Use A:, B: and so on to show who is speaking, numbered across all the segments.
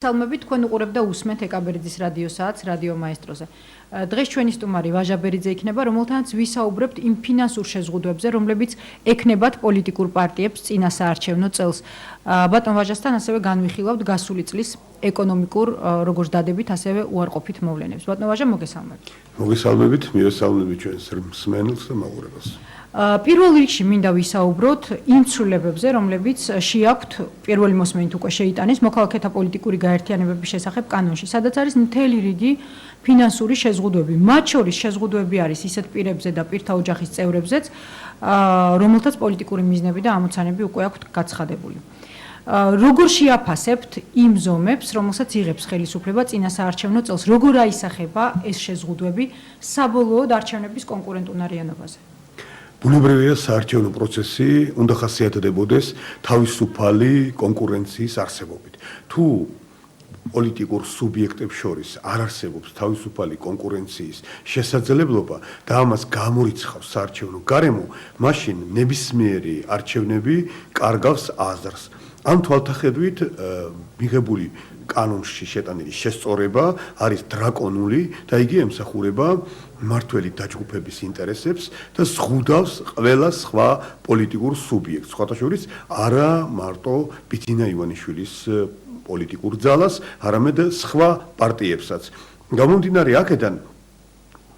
A: Salmები თქვენ უყურებდა უსმენთ ეკაბერიძის რადიოსაათს რადიო მაესტროზე. დღეს ჩვენი სტუმარი ვაჟა ბერიძე იქნება, რომელთანაც ვისაუბრებთ იმ ფინანსურ შეზღუდვებზე, რომლებიც ექნებათ პოლიტიკურ პარტიებს წინა საარჩევნო წელს. ბატონ ვაჟასთან ასევე განვიხილავთ გასული წლის ეკონომიკურ როგორც დადებით, ასევე უარყოფით მოვლენებს. ბატონ ვაჟა, მოგესალმებით.
B: მოგესალმებით, მივესალმებით ჩვენს მსმენელს და მაყურებელს.
A: პირველ რიგში მინდა ვისაუბროთ იმ ცვლილებებზე, რომლებიც შეაქვთ პირველი მოსმენით უკვე შეიტანეს მოქალაქეთა პოლიტიკური გაერთიანებების შესახებ კანონში, სადაც არის მთელი რიგი ფინანსური შეზღუდვები. მათ შორის შეზღუდვები არის ისეთ პირებზე და პირთა ოჯახის წევრებზეც, რომელთაც პოლიტიკური მიზნები და ამოცანები უკვე აქვთ გაცხადებული. როგორ შეაფასებთ იმ ზომებს, რომელსაც იღებს ხელისუფლება წინა საარჩევნო წელს, როგორ აისახება ეს შეზღუდვები საბოლოოდ არჩევნების კონკურენტუნარიანობაზე?
B: ბუნებრივია საარჩევნო პროცესი უნდა ხასიათდებოდეს თავისუფალი კონკურენციის არსებობით. თუ პოლიტიკურ სუბიექტებს შორის არ არსებობს თავისუფალი კონკურენციის შესაძლებლობა და ამას გამორიცხავს საარჩევნო გარემო, მაშინ ნებისმიერი არჩევნები კარგავს აზრს. ამ თვალთახედვით მიღებული კანონში შეტანილი შესწორება არის დრაკონული და იგი ემსახურება მმართველი დაჯგუფების ინტერესებს და ზღუდავს ყველა სხვა პოლიტიკურ სუბიექტს, სხვათა შორის არა მარტო ბიძინა ივანიშვილის პოლიტიკურ ძალას, არამედ სხვა პარტიებსაც. გამომდინარე აქედან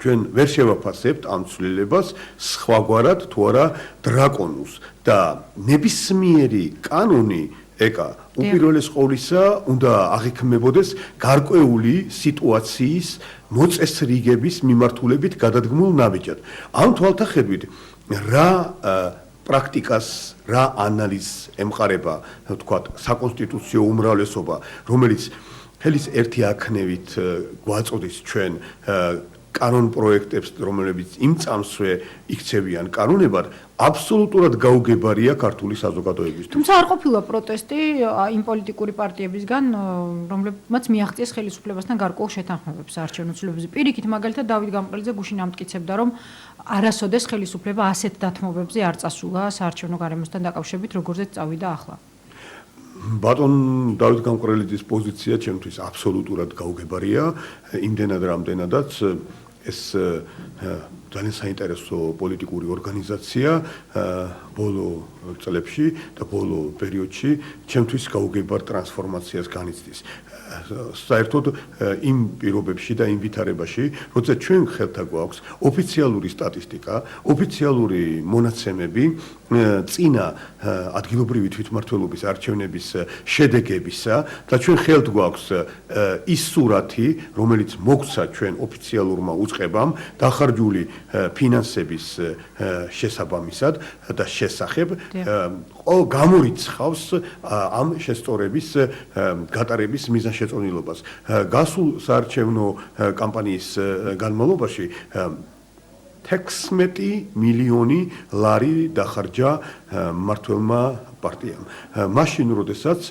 B: ჩვენ ვერ შევაფასებთ ამ ცვლილებას სხვაგვარად თუ არა დრაკონულს და ნებისმიერი კანონი ეკა უპირველეს ყოვლისა უნდა აღიქმებოდეს გარკვეული სიტუაციის მოწესრიგების მიმართულებით გადადგმულ ნაბიჯად. ამ თვალთახედვით რა პრაქტიკას, რა ანალიზს ემყარება, თქვათ, საკონსტიტუციო უმრავლესობა, რომელიც ხელის ერთი აქნევით გვაწოდის ჩვენ კანონ პროექტებს, რომლებიც იმ წამსვე იქცევიან კანონებად, აბსოლუტურად გაუგებარია ქართული საზოგადოებისთვის.
A: თუმცა არ ყოფილა პროტესტი იმ პოლიტიკური პარტიებისგან, რომლებმაც მიაღწიეს ხელისუფლებასთან გარკვეულ შეთანხმებებს საარჩევნო ცვლილებებზე. პირიქით, მაგალითად, დავით გამყრელიძე გუშინ ამტკიცებდა, რომ არასოდეს ხელისუფლება ასეთ დათმობებზე არ წასულა საარჩევნო გარემოსთან დაკავშირებით, როგორზეც წავიდა ახლა.
B: ბატონ დავით გამყრელიძის პოზიცია ჩემთვის აბსოლუტურად გაუგებარია, იმდენად რამდენადაც ეს ძალიან საინტერესო პოლიტიკური ორგანიზაცია ბოლო წლებში და ბოლო პერიოდში ჩემთვის გაუგებარ ტრანსფორმაციას განიცდის. საერთოდ იმ პირობებში და იმ ვითარებაში, როცა ჩვენ ხელთა გვაქვს ოფიციალური სტატისტიკა, ოფიციალური მონაცემები წინა ადგილობრივი თვითმმართველობის არჩევნების შედეგებისა და ჩვენ ხელთ გვაქვს ის სურათი, რომელიც მოგვცა ჩვენ ოფიციალურმა უწყებამ დახარჯული ფინანსების შესაბამისად და შესახებ გამორიცხავს ამ შესწორების გატარების მიზანშეწონილობას. გასულ საარჩევნო კამპანიის განმავლობაში 16 მილიონი ლარი დახარჯა მმართველმა პარტიამ. მაშინ, როდესაც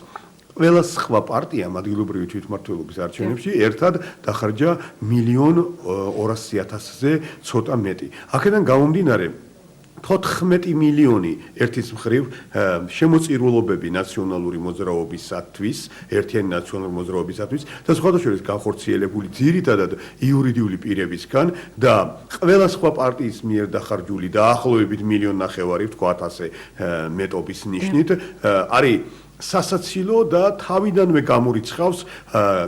B: ყველა სხვა პარტიამ ადგილობრივი თვითმმართველობის არჩევნებში ერთად დახარჯა 1,200,000-ზე ცოტა მეტი. აქედან გამომდინარე 14 მილიონი ერთის მხრივ შემოწირულობები ნაციონალური მოძრაობისათვის, ერთიანი ნაციონალური მოძრაობისათვის და სხვათა შორის განხორციელებული ძირითადად იურიდიული პირებისგან და ყველა სხვა პარტიის მიერ დახარჯული დაახლოებით 1,500,000, ვთქვათ ასე მეტობის ნიშნით, არის სასაცილო და თავიდანვე გამორიცხავს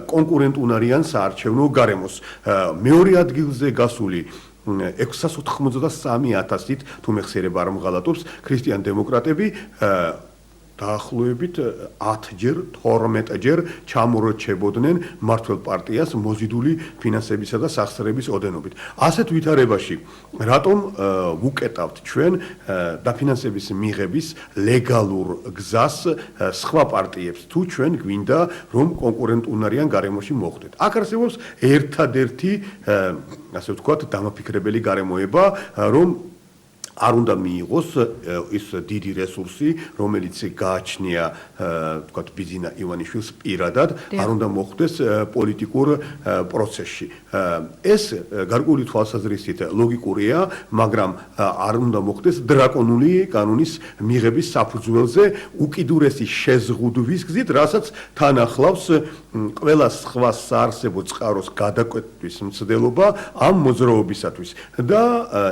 B: კონკურენტუნარიან საარჩევნო გარემოს. მეორე ადგილზე გასული 693,000-ით, თუ მეხსიერება არ მღალატობს, ქრისტიან დემოკრატები დაახლოებით 10-ჯერ, 12-ჯერ ჩამორჩებოდნენ მმართველ პარტიას მოზიდული ფინანსებისა და სახსრების ოდენობით. ასეთ ვითარებაში რატომ ვუკეტავთ ჩვენ დაფინანსების მიღების ლეგალურ გზას სხვა პარტიებს, თუ ჩვენ გვინდა რომ კონკურენტუნარიან გარემოში მოხვდეთ. აქ არსებობს ერთადერთი, ასე ვთქვათ, დამაფიქრებელი გარემოება, რომ არ უნდა მიიღოს ის დიდი რესურსი, რომელიც გააჩნია, თქვათ, ბიძინა ივანიშვილს პირადად, არ უნდა მოხდეს პოლიტიკურ პროცესში. ეს გარკვეული თვალსაზრისით ლოგიკურია, მაგრამ არ უნდა მოხდეს დრაკონული კანონის მიღების საფუძველზე უკიდურესი შეზღუდვის გზით, რასაც თან ახლავს ყველა სხვა საარსებო წყაროს გადაკვეთის მცდელობა ამ მოძრაობისათვის და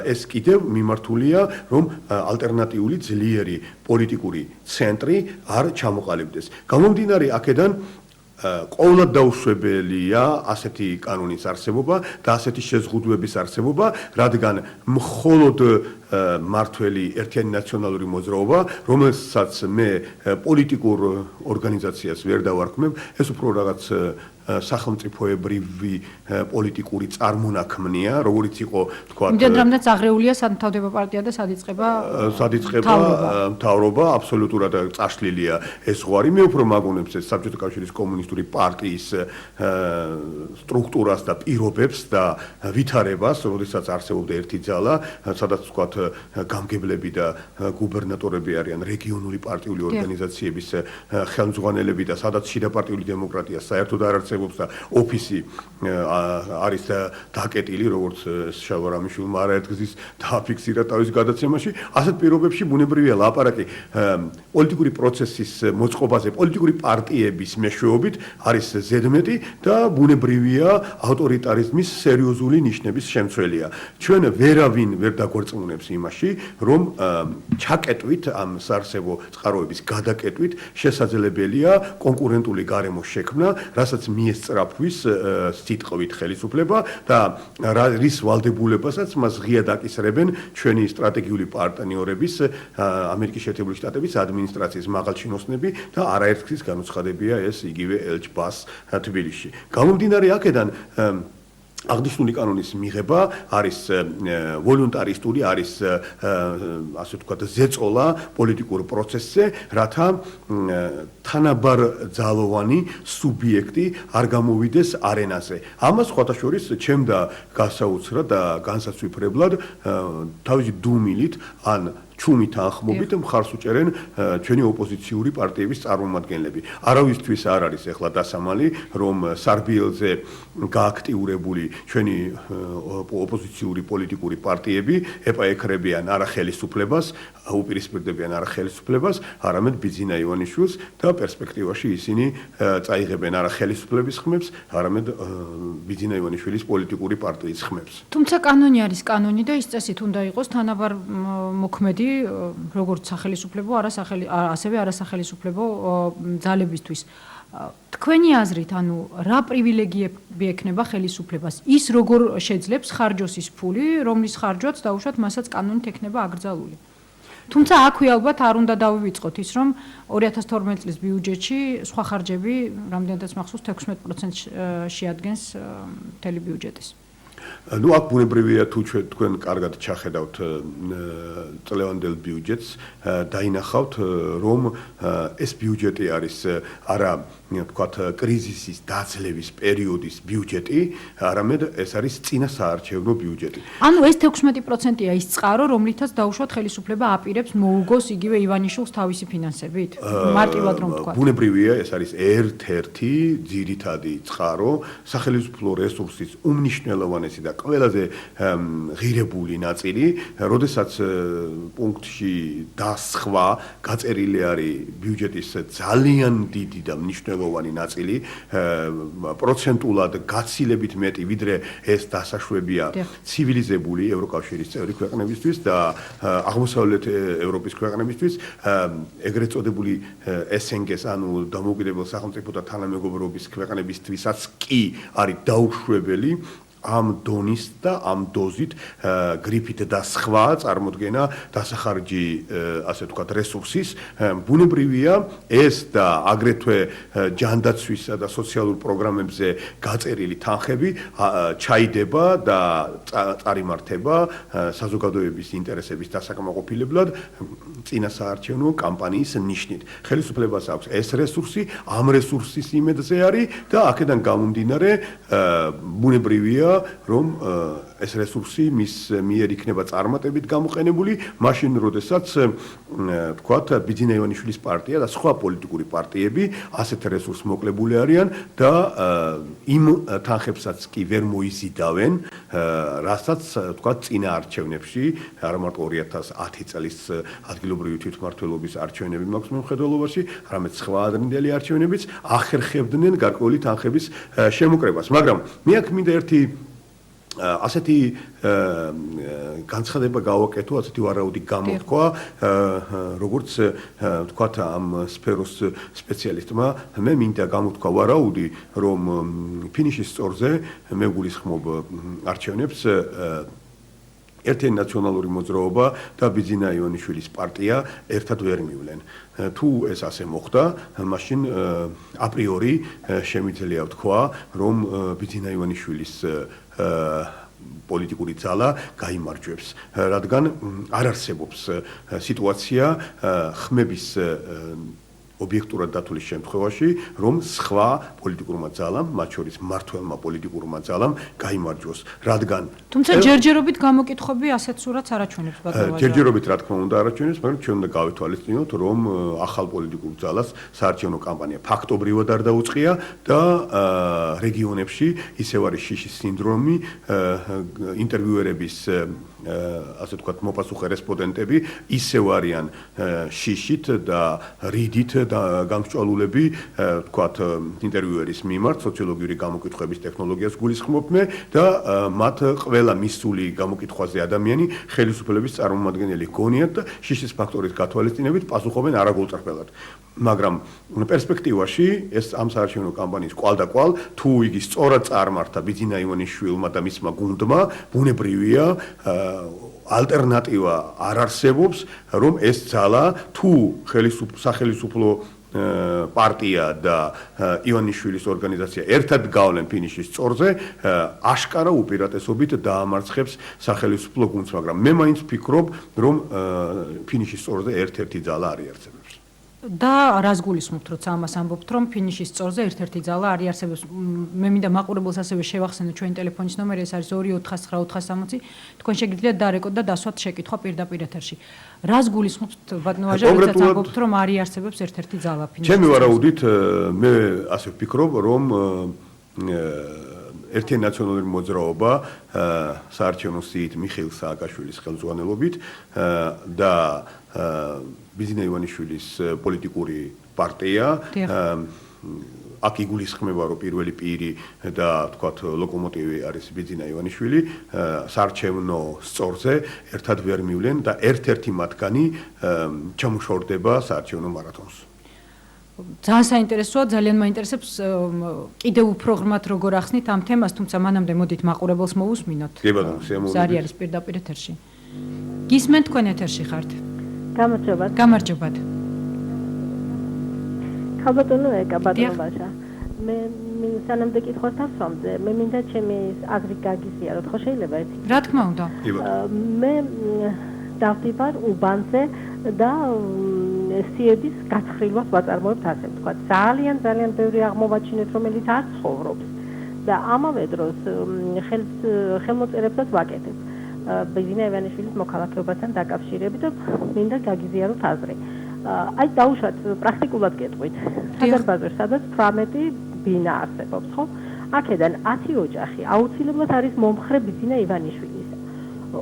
B: ეს კიდევ მიმართულია, რომ ალტერნატიული ძლიერი პოლიტიკური ცენტრი არ ჩამოყალიბდეს. გამომდინარე აქედან ყოველად დაუშვებელია ასეთი კანონის არსებობა და ასეთი შეზღუდვების არსებობა, რადგან მხოლოდ მართველი ერთიანი ნაციონალური მოძრაობა, რომელსაც მე პოლიტიკურ ორგანიზაციას ვერ დავარქმევ, ეს უფრო რაღაც სახელმწიფოებრივი პოლიტიკური წარმონაქმნია, როგორც იყო, თქვა,
A: იმდენ რამდენიც აღრეულია სამთავრობო პარტია და სადიწყება
B: მთავრობა, აბსოლუტურად წაშლილია ეს ზღვარი. მე უფრო მაგონებს ეს საბჭოთა კავშირის კომუნისტური პარტიის სტრუქტურას და პირობებს და ვითარებას, როდესაც არსებობდა ერთი ძალა, სადაც, თქვა, გამგებლები და გუბერნატორები არიან რეგიონული პარტიული ორგანიზაციების ხელმძღვანელები და სადაც შიდაპარტიული დემოკრატია საერთოდ არ არსებობს და ოფისი არის დაკეტილი, როგორც შავარამიშვილმა არაერთგზის დააფიქსირა თავის გადაცემაში. ასეთ პირობებში ბუნებრივია ლაპარაკი პოლიტიკური პროცესის მოწყობაზე, პოლიტიკური პარტიების მეშვეობით არის ზედმეტი და ბუნებრივია ავტორიტარიზმის სერიოზული ნიშნების შემცველია. ჩვენ ვერავინ ვერ დაგვერწმუნებს იმაში, რომ ჩაკეტვით ამ საარსებო წყაროების გადაკეტვით შესაძლებელია კონკურენტული გარემო შექმნა, რასაც მიესწრაფვის სიტყვით ხელისუფლება და რის ვალდებულებასაც მას ღია დაკისრებენ ჩვენი სტრატეგიული პარტნიორების, ამერიკის შეერთებული შტატების ადმინისტრაციის მაღალჩინოსნები და არაერთგზის განუცხადებია ეს იგივე ელჩბას თბილისში. გამომდინარე აქედან აღნიშნული კანონის მიღება არის ვოლუნტარისტული, არის ასე ვთქვათ ზეწოლა პოლიტიკურ პროცესზე, რათა თანაბარძალოვანი სუბიექტი არ გამოვიდეს არენაზე. ამას სხვათა შორის ჩემდა გასაოცრად და განსაცვიფრებლად თავისი დუმილით ან ჩუმით ანხმობით მხარს უჭერენ ჩვენი ოპოზიციური პარტიების წარმომადგენლები. არავისთვის არ არის ეხლა დასამალი, რომ სარბიელზე გააქტიურებული ჩვენი ოპოზიციური პოლიტიკური პარტიები ეპაექრებიან არა ხელისუფლებას, უპირისპირდებიან არა ხელისუფლებას, არამედ ბიძინა ივანიშვილს და პერსპექტივაში ისინი წაიღებენ არა ხელისუფლების ხმებს, არამედ ბიძინა ივანიშვილის პოლიტიკური პარტიის ხმებს.
A: თუმცა კანონი არის კანონი და ის წესით უნდა იყოს თანაბარ მოქმედი როგორც სახელისუფლებო, ასევე არასახელისუფლებო ძალებისთვის. თქვენი აზრით, ანუ რა პრივილეგიები ექნება ხელისუფლებას? ის როგორ შეძლებს ხარჯოს ის ფული, რომლის ხარჯვაც დაუშვათ მასაც კანონით ექნება აკრძალული? თუმცა აქვე ალბათ არ უნდა დავივიწყოთ ის, რომ 2012 წლის ბიუჯეტში სხვა ხარჯები რამდენადაც მახსოვს 16% შეადგენს მთელი ბიუჯეტის.
B: ნუ აქ ბუნებრივია თუ თქვენ კარგად ჩახედავთ წლევანდელ ბიუჯეტს, დაინახავთ, რომ ეს ბიუჯეტი არის არა ვთქვათ კრიზისის დაძლევის პერიოდის ბიუჯეტი, არამედ ეს არის წინა საარჩევნო ბიუჯეტი.
A: ანუ ეს 16%-ია ის წყარო, რომლითაც დაუშვათ ხელისუფლება აპირებს მოუგოს იგივე ივანიშვილს თავისი ფინანსებით? მარტივად რომ ვთქვათ.
B: ბუნებრივია, ეს არის ერთ-ერთი ძირითადი წყარო, სახელმწიფო რესურსის უმნიშვნელოვანესი და ყველაზე ღირებული ნაწილი, როდესაც პუნქტში დასხვა გაწერილი არის ბიუჯეტის ძალიან დიდი და მნიშვნელოვანი ნაწილი, პროცენტულად გაცილებით მეტი, ვიდრე ეს დასაშვებია ცივილიზებული ევროკავშირის წევრი ქვეყნებისთვის და აღმოსავლეთ ევროპის ქვეყნებისთვის, ეგრეთ წოდებული SNG-ს, ანუ დამოუკიდებელ სახელმწიფოთა თანამეგობრობის ქვეყნებისთვისაც კი არის დაუშვებელი ამ დონის და ამ დოზით გრიფით და სხვა წარმოდგენა დასახარჯი, ასე ვთქვათ, რესურსის. ბუნებრივია ეს და აგრეთვე ჯანდაცვისა და სოციალურ პროგრამებზე გაწერილი თანხები ჩაიდება და წარიმართება საზოგადოების ინტერესების დასაკმაყოფილებლად წინასაარჩევნო კამპანიის ნიშნით. ხელისუფლებას აქვს ეს რესურსი, ამ რესურსის იმედზე არის და აქედან გამომდინარე ბუნებრივია, რომ ეს რესურსი მის მიერ იქნება წარმატებით გამოყენებული, მაშინ როდესაც თქვათ ბიძინა ივანიშვილის პარტია და სხვა პოლიტიკური პარტიები ასეთ რესურსს მოკლებული არიან და იმ თანხებსაც კი ვერ მოიზიდავენ, რასაც თქვათ წინა არჩევნებში, არა მარტო 2010 წლის ადგილობრივი თვითმმართველობის არჩევნები მაქვს მიუხედავობაში, არამედ სხვა ადრინდელი არჩევნებიც ახერხებდნენ გარკვეული თანხების შემოკრებას. მაგრამ მე აქ მინდა ერთი ასეთი განცხადება გავაკეთო, ასეთი ვარაუდი გამოთქვა, როგორც თქვათ ამ სფეროს სპეციალისტმა, მე მინდა გამოთქვა ვარაუდი, რომ ფინიშის სწორზე მე გულისხმობ არჩევნებს ერთიანი ნაციონალური მოძრაობა და ბიძინა ივანიშვილის პარტია ერთად ვერ მივლენ. თუ ეს ასე მოხდა, მაშინ აპრიორი შემიძლია ვთქვა, რომ ბიძინა ივანიშვილის პოლიტიკური ძალა გაიმარჯვებს, რადგან არ არსებობს სიტუაცია ხმების ობიექტურად დათulis შემთხვევაში, რომ სხვა პოლიტიკურმა ძალამ, მათ შორის მმართველმა პოლიტიკურმა ძალამ გაიმარჯვოს, რადგან
A: თუმცა ჯერჯერობით გამოკითხვები ასეთ სურათს არაჩვენებს ბატონო.
B: ჯერჯერობით რა თქმა უნდა არაჩვენებს, მაგრამ ჩვენ უნდა გავითვალისწინოთ, რომ ახალ პოლიტიკურ ძალას საარჩევნო კამპანია ფაქტობრივად არ დაუწყია და რეგიონებში ისევ არის შიშის სინდრომი, ინტერვიუერების ასე ვთქვათ, მოპასუხე რესპონდენტები ისევ არიან შიშით და რიდით გამსჭვალულები, ვთქვათ, ინტერვიუერის მიმართ სოციოლოგიური გამოკითხვების ტექნოლოგიას გულისხმობ მე და მათ ყველა მისული გამოკითხვაზე ადამიანი ხელისუფლების წარმომადგენელი გონიათ და შიშის ფაქტორის გათვალისწინებით პასუხობენ არაგულწრფელად. მაგრამ პერსპექტივაში ეს ამ საარჩევნო კამპანიის კვალდაკვალ თუ იგი სწორად წარმართა ბიძინა ივანიშვილმა და მისმა გუნდმა, ბუნებრივია ალტერნატივა არ არსებობს, რომ ეს ძალა თუ სახელმწიფო პარტია და ივანიშვილის ორგანიზაცია ერთად გავლენ ფინიშის სწორზე, აშკარა უპირატესობით დაამარცხებს სახელმწიფო გუნდს, მაგრამ მე მაინც ვფიქრობ, რომ ფინიშის სწორზე ერთ-ერთი ძალა არ იარსებებს.
A: და რას გულისხმობთ, როცა ამას ამბობთ, რომ ფინიშის სწორზე ერთ-ერთი ძალა არ იარსებებს? მე მინდა მაყურებელს ასევე შევახსენო ჩვენი ტელეფონის ნომერი, ეს არის 249 460. თქვენ შეგიძლიათ დარეკოთ და დასვათ შეკითხვა პირდაპირ ეთერში. რას გულისხმობთ ბატონო ვაჟა, როდესაც ამბობთ, რომ არ იარსებებს ერთ-ერთი ძალა ფინიშის?
B: ჩემი ვარაუდით მე ასე ვფიქრობ, რომ ერთიანი ნაციონალური მოძრაობა საარჩევნო სიით მიხეილ სააკაშვილის ხელმძღვანელობით და ბიძინა ივანიშვილის პოლიტიკური პარტია აქ იგულისხმება, რომ პირველი პირი და თქვათ ლოკომოტივი არის ბიძინა ივანიშვილი, საარჩევნო სწორზე ერთად ვერ მივლენ და ერთ-ერთი მათგანი ჩამოშორდება საარჩევნო მარათონს.
A: ძალიან საინტერესოა, ძალიან მაინტერესებს კიდევ უფრო ღრმად როგორ ახსნით ამ თემას, თუმცა მანამდე მოდით მაყურებელს მოვუსმინოთ.
B: კი ბატონო, შემოვიდეთ.
A: ზარი არის პირდაპირ ეთერში. გისმენთ თქვენ ეთერში ხართ?
C: გამარჯობათ.
A: გამარჯობათ.
C: ხალბატონო ეკა ბატონო ვაჟა. მე სანამ დაკითხავს თავსვამზე, მე მინდა ჩემი აზრი გაგიზიაროთ, ხო შეიძლება ერთი?
A: რა თქმა უნდა.
C: მე დავდივარ უბანზე და სიების გაცხრილვას ვაწარმოებთ ასე ვთქვათ. ძალიან ბევრი აღმოვაჩინეთ, რომელიც არ ცხოვრობს და ამავე დროს ხელმოწერებსაც ვაკეთებ. ბიძინა ივანიშვილის მოქალაქეობასთან დაკავშირებით და მინდა გაგიზიაროთ აზრი. აი დაუშვათ პრაქტიკულად გეტყვით. სადარბაზოში, სადაც 18 ბინა არსებობს, ხო? აქედან 10 ოჯახი აუცილებლად არის მომხრე ბიძინა ივანიშვილის.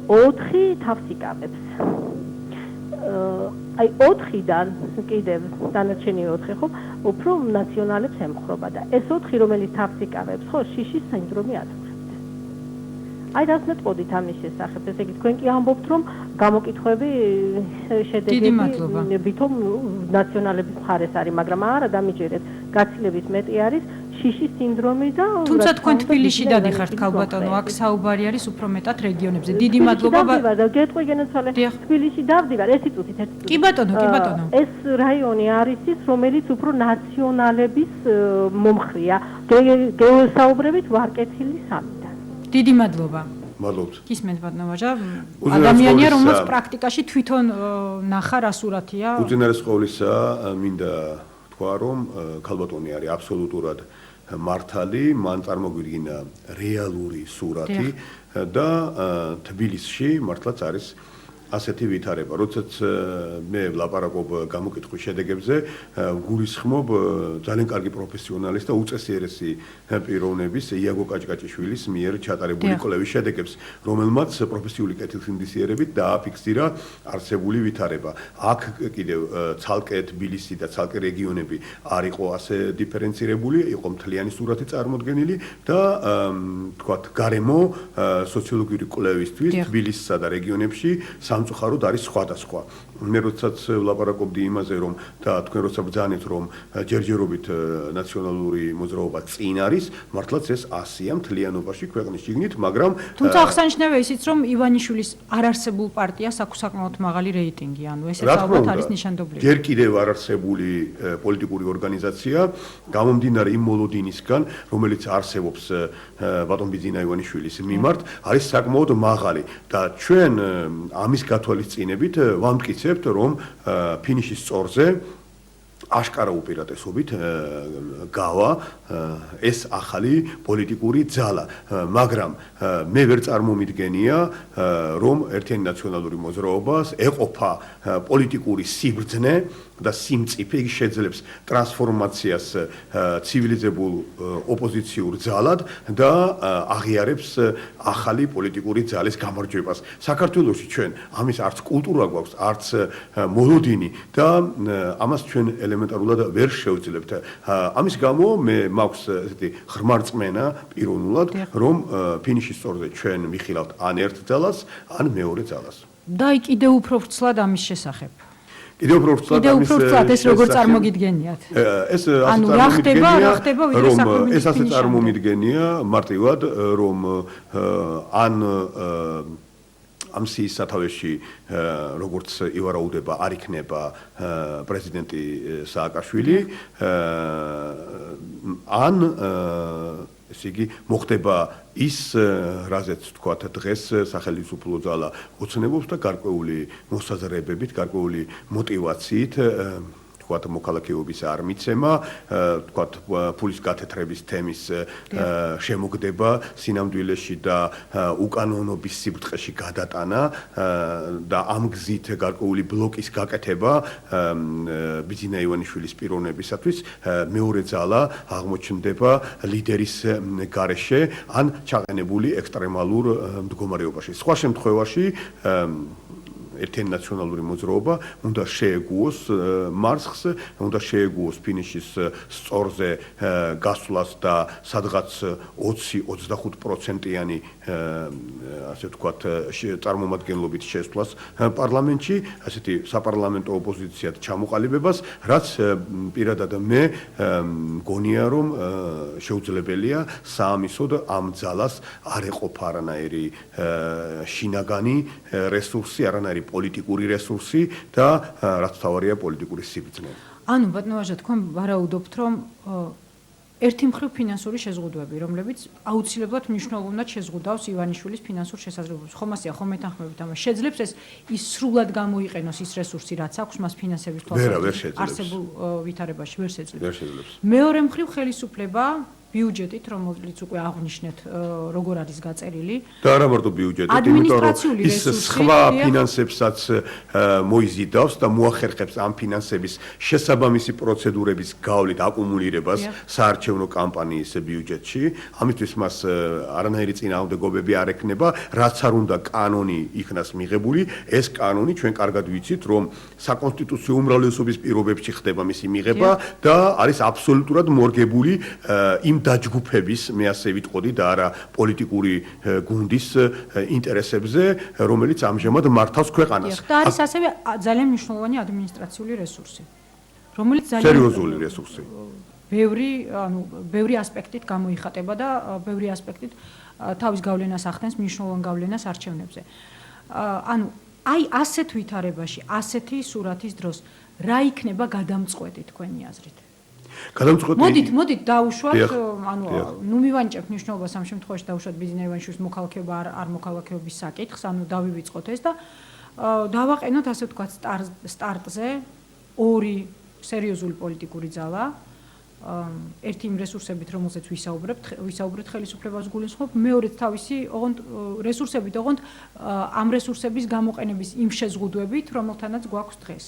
C: 4 თავს იკავებს. აი 4-დან კიდევ დანარჩენი 4, ხო? უფრო ნაციონალებს ემხრობა და ეს 4, რომელიც თავს იკავებს, ხო, შიშის სინდრომი ატყუებს. აი რაც მეტყოდით ამის შესახებ, ესე იგი თქვენ კი ამბობთ, რომ გამოკითხვები შედეგები ვითომ ნაციონალების მხარეს არის, მაგრამ არა დამიჯერეთ, გაცილებით მეტი არის შიშის სინდრომი და
A: თუმცა თქვენ თბილისში დადიხართ ხალბატონო, აქ საუბარი არის უფრო მეტად რეგიონებზე. დიდი მადლობა.
C: გეტყვი გენაცვალე, თბილისში დავდივარ, ეს იწუთით ერთი.
A: კი ბატონო, კი ბატონო.
C: ეს რაიონი არის ის, რომელიც უფრო ნაციონალების მომხრეა. გეოსაუბრებით ვარკეთილი 3-დან.
A: დიდი მადლობა.
B: მადლობთ.
A: გისმენთ ბატონო ვაჟა, ადამიანია, რომელსაც პრაქტიკაში თვითონ ნახა რა სურათია.
B: უძინარეს ყოვლისა მინდა თქვა, რომ ქალბატონი არის აბსოლუტურად მართალი, მან წარმოგვიდგინა რეალური სურათი და თბილისში მართლაც არის ასეთი ვითარება. როდესაც მე ვლაპარაკობ გამოკითხვის შედეგებზე, გულისხმობ ძალიან კარგი პროფესიონალის და უწესიერესი პიროვნების იაგო კაჭკაჭიშვილის მიერ ჩატარებული კვლევის შედეგებს, რომელმაც პროფესიული კეთილსინდისიერებით დააფიქსირა არსებული ვითარება. აქ კიდევ ცალკე თბილისი და ცალკე რეგიონები არ იყო ასე დიფერენცირებული, იყო მთლიანი სურათი წარმოდგენილი და თქვათ გარემო სოციოლოგიური კვლევისთვის თბილისსა და რეგიონებში სამწუხაროდ არის სხვადასხვა. მე როდესაც ვლაპარაკობდი იმაზე, რომ და თქვენ როცა ბრძანეთ, რომ ჯერჯერობით ნაციონალური მოძრაობა წინ არის, მართლაც ეს 100-ია მთლიანობაში ქვეყნის შიგნით, მაგრამ
A: თუმცა აღსანიშნავია ისიც, რომ ივანიშვილის არარსებულ პარტიას აქვს საკმაოდ მაღალი რეიტინგი, ანუ ესეც ალბათ არის ნიშანდობლივი.
B: ჯერ კიდევ არარსებული პოლიტიკური ორგანიზაცია, გამომდინარე იმ მოლოდინისგან, რომელიც არსებობს ბატონ ბიძინა ივანიშვილის მიმართ, არის საკმაოდ მაღალი და ჩვენ ამის გათვალისწინებით ვამტკიცებთ, რომ ფინიშის სწორზე აშკარა უპირატესობით გავა ეს ახალი პოლიტიკური ძალა, მაგრამ მე ვერ წარმომიდგენია, რომ ერთიანი ნაციონალური მოძრაობას ეყოფა პოლიტიკური სიბრძნე და სიმწიფე, იგი შეძლებს ტრანსფორმაციას ცივილიზებულ ოპოზიციურ ძალად და აღიარებს ახალი პოლიტიკური ძალის გამარჯვებას. საქართველოში ჩვენ ამის არც კულტურა გვაქვს, არც მოლოდინი და ამას ჩვენ ელემენტარულად ვერ შევძლებთ. ამის გამო მე მაქვს ესეთი ღრმარწმენა პიროვნულად, რომ ფინიშის სწორზე ჩვენ მიხილავთ ან ერთ ძალას, ან მეორე ძალას.
A: და კიდევ უფრო ვრცლად ამის შესახებ.
B: კიდევ უფრო ვრცლად
A: ეს როგორ წარმოგიდგენიათ?
B: ეს
A: ანუ რა ხდება, ვიდრე საქმე
B: ეს ასე წარმომიდგენია მარტივად, რომ ან ამ სიის სათავეში როგორც ივარაუდება არ იქნება პრეზიდენტი სააკაშვილი, ან ესე იგი მოხდება ის, რაზეც თქვათ დღეს სახელმწიფო ძალა ოცნებობს და გარკვეული მოსაზრებებით, გარკვეული მოტივაციით თქვათ მოქალაქეობის არ მიცემა, თქვათ ფულის გათეთრების თემის შემოგდება სინამდვილეში და უკანონობის სიბრტყეში გადატანა და ამ გზით გარკვეული ბლოკის გაკეთება ბიძინა ივანიშვილის პიროვნებისათვის მეორე ძალა აღმოჩნდება ლიდერის გარეშე ან ჩაყენებული ექსტრემალურ მდგომარეობაში. სხვა შემთხვევაში ერთიანი ნაციონალური მოძრაობა უნდა შეეგუოს მარცხს, უნდა შეეგუოს ფინიშის სწორზე გასვლას და სადღაც 20-25%-იანი ასე ვთქვათ წარმომადგენლობით შესვლას პარლამენტში, ასეთი საპარლამენტო ოპოზიციად ჩამოყალიბებას, რაც პირადად მე მგონია, რომ შეუძლებელია საამისოდ ამ ძალას არ ეყოფა არანაირი შინაგანი რესურსი, არანაირი პოლიტიკური რესურსი და რაც თავარია პოლიტიკური სიბრძნე.
A: ანუ ბატონო ვაჟა, თქვენ ვარაუდობთ, რომ ერთი მხრივ ფინანსური შეზღუდვები, რომლებიც აუცილებლად მნიშვნელოვნად შეზღუდავს ივანიშვილის ფინანსურ შესაძლებლობებს. ხომ ასეა, ხომ მეთანხმებით ამას? შეძლებს ის სრულად გამოიყენოს ის რესურსი, რაც აქვს მას ფინანსების თვალსაზრისით არსებულ ვითარებაში ვერ შეძლებს. მეორე მხრივ ხელისუფლება ბიუჯეტით, რომელიც უკვე აღნიშნეთ, როგორ არის გაწერილი.
B: და არა მარტო ბიუჯეტით, იმიტომ რომ ის სხვა ფინანსებსაც მოიზიდავს და მოახერხებს ამ ფინანსების შესაბამისი პროცედურების გავლით აკუმულირებას საარჩევნო კამპანიის ბიუჯეტში. ამისთვის მას არანაირი წინააღმდეგობები არ ექნება, რაც არ უნდა კანონი იქნას მიღებული. ეს კანონი ჩვენ კარგად ვიცით, რომ საკონსტიტუციო უმრავლესობის პირობებში ხდება მისი მიღება და არის აბსოლუტურად მორგებული იმ დაჯგუფების, მე ასე ვიტყოდი და არა პოლიტიკური გუნდის ინტერესებზე, რომელიც ამჟამად მართავს ქვეყანას.
A: და არის ასევე ძალიან მნიშვნელოვანი ადმინისტრაციული რესურსი, რომელიც ძალიან
B: სერიოზული რესურსი.
A: ბევრი ასპექტით გამოიხატება და ბევრი ასპექტით თავის გავლენას ახდენს, მნიშვნელოვან გავლენას არჩევნებზე. ანუ აი ასეთ ვითარებაში, ასეთი სურათის დროს რა იქნება გადამწყვეტი თქვენი აზრით? მოდით დავუშვათ, ანუ ნუ მივანიჭებთ მნიშვნელობას ამ შემთხვევაში დავუშვათ ბიძინა ივანიშვილის მოქალაქეობა არ მოქალაქეობის საკითხს, ანუ დავივიწყოთ ეს და დავაყენოთ ასე ვთქვათ სტარტზე ორი სერიოზული პოლიტიკური ძალა, ერთი იმ რესურსებით, რომელზეც ვისაუბრებთ ხელისუფლებას გულისხმობ, მეორეც თავისი ოღონდ რესურსებით, ოღონდ ამ რესურსების გამოყენების იმ შეზღუდვებით, რომელთანაც გვაქვს დღეს.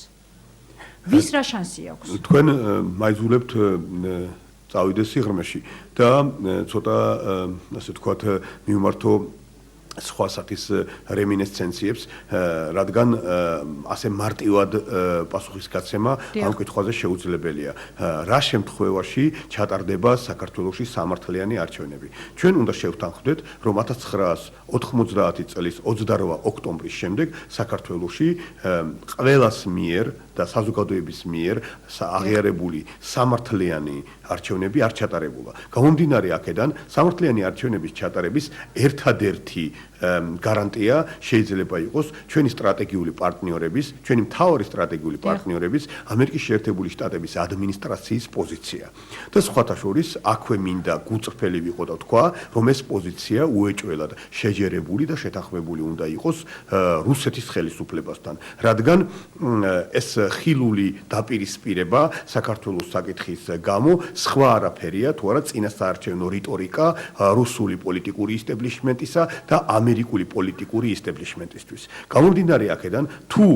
A: ვის რა შანსი აქვს?
B: თქვენ მაიძულებთ წავიდეს სიღრმეში და ცოტა ასე ვთქვათ მივმართო სხვა სახის რემინესცენციებს, რადგან ასე მარტივად პასუხისგაცემა ამ კითხვაზე შეუძლებელია. რა შემთხვევაში ჩატარდება საქართველოში სამართლიანი არჩევნები? ჩვენ უნდა შევთანხმდეთ, რომ 1990 წლის 28 ოქტომბრის შემდეგ საქართველოში ყველას მიერ და საზოგადოების მიერ აღიარებული სამართლიანი არჩევნები არ ჩატარებულა. გამომდინარე აქედან, სამართლიანი არჩევნების ჩატარების ერთადერთი გარანტია შეიძლება იყოს ჩვენი სტრატეგიული პარტნიორების, ჩვენი მთავარი სტრატეგიული პარტნიორების ამერიკის შეერთებული შტატების ადმინისტრაციის პოზიცია. და სხვათა შორის აქვე მინდა გუწრფელი ვიყო და თქვა, რომ ეს პოზიცია უეჭველად შეჯერებული და შეთანხმებული უნდა იყოს რუსეთის ხელისუფლებასთან, რადგან ეს ხილული დაპირისპირება საქართველოს საკითხის გამო სხვა არაფერია, თუ არა წინასაარჩევნო რიტორიკა რუსული პოლიტიკური ისტაბლიშმენტისა და ამერიკული პოლიტიკური ისტაბლიშმენტისთვის. გამომდინარე აქედან, თუ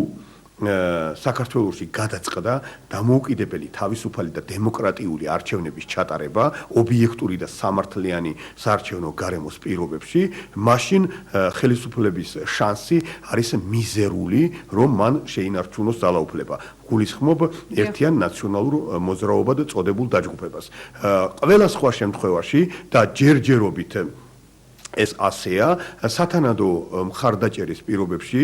B: საქართველოში გადაწყდა დამოუკიდებელი თავისუფალი და დემოკრატიული არჩევნების ჩატარება ობიექტური და სამართლიანი საარჩევნო გარემოს პირობებში, მაშინ ხელისუფლების შანსი არის მიზერული, რომ მან შეინარჩუნოს ძალაუფლება. გულისხმობ ერთიან ნაციონალურ მოძრაობად წოდებულ დაჯგუფებას. ყველა სხვა შემთხვევაში და ჯერჯერობით ეს ასეა სათანადო მხარდაჭერის პირობებში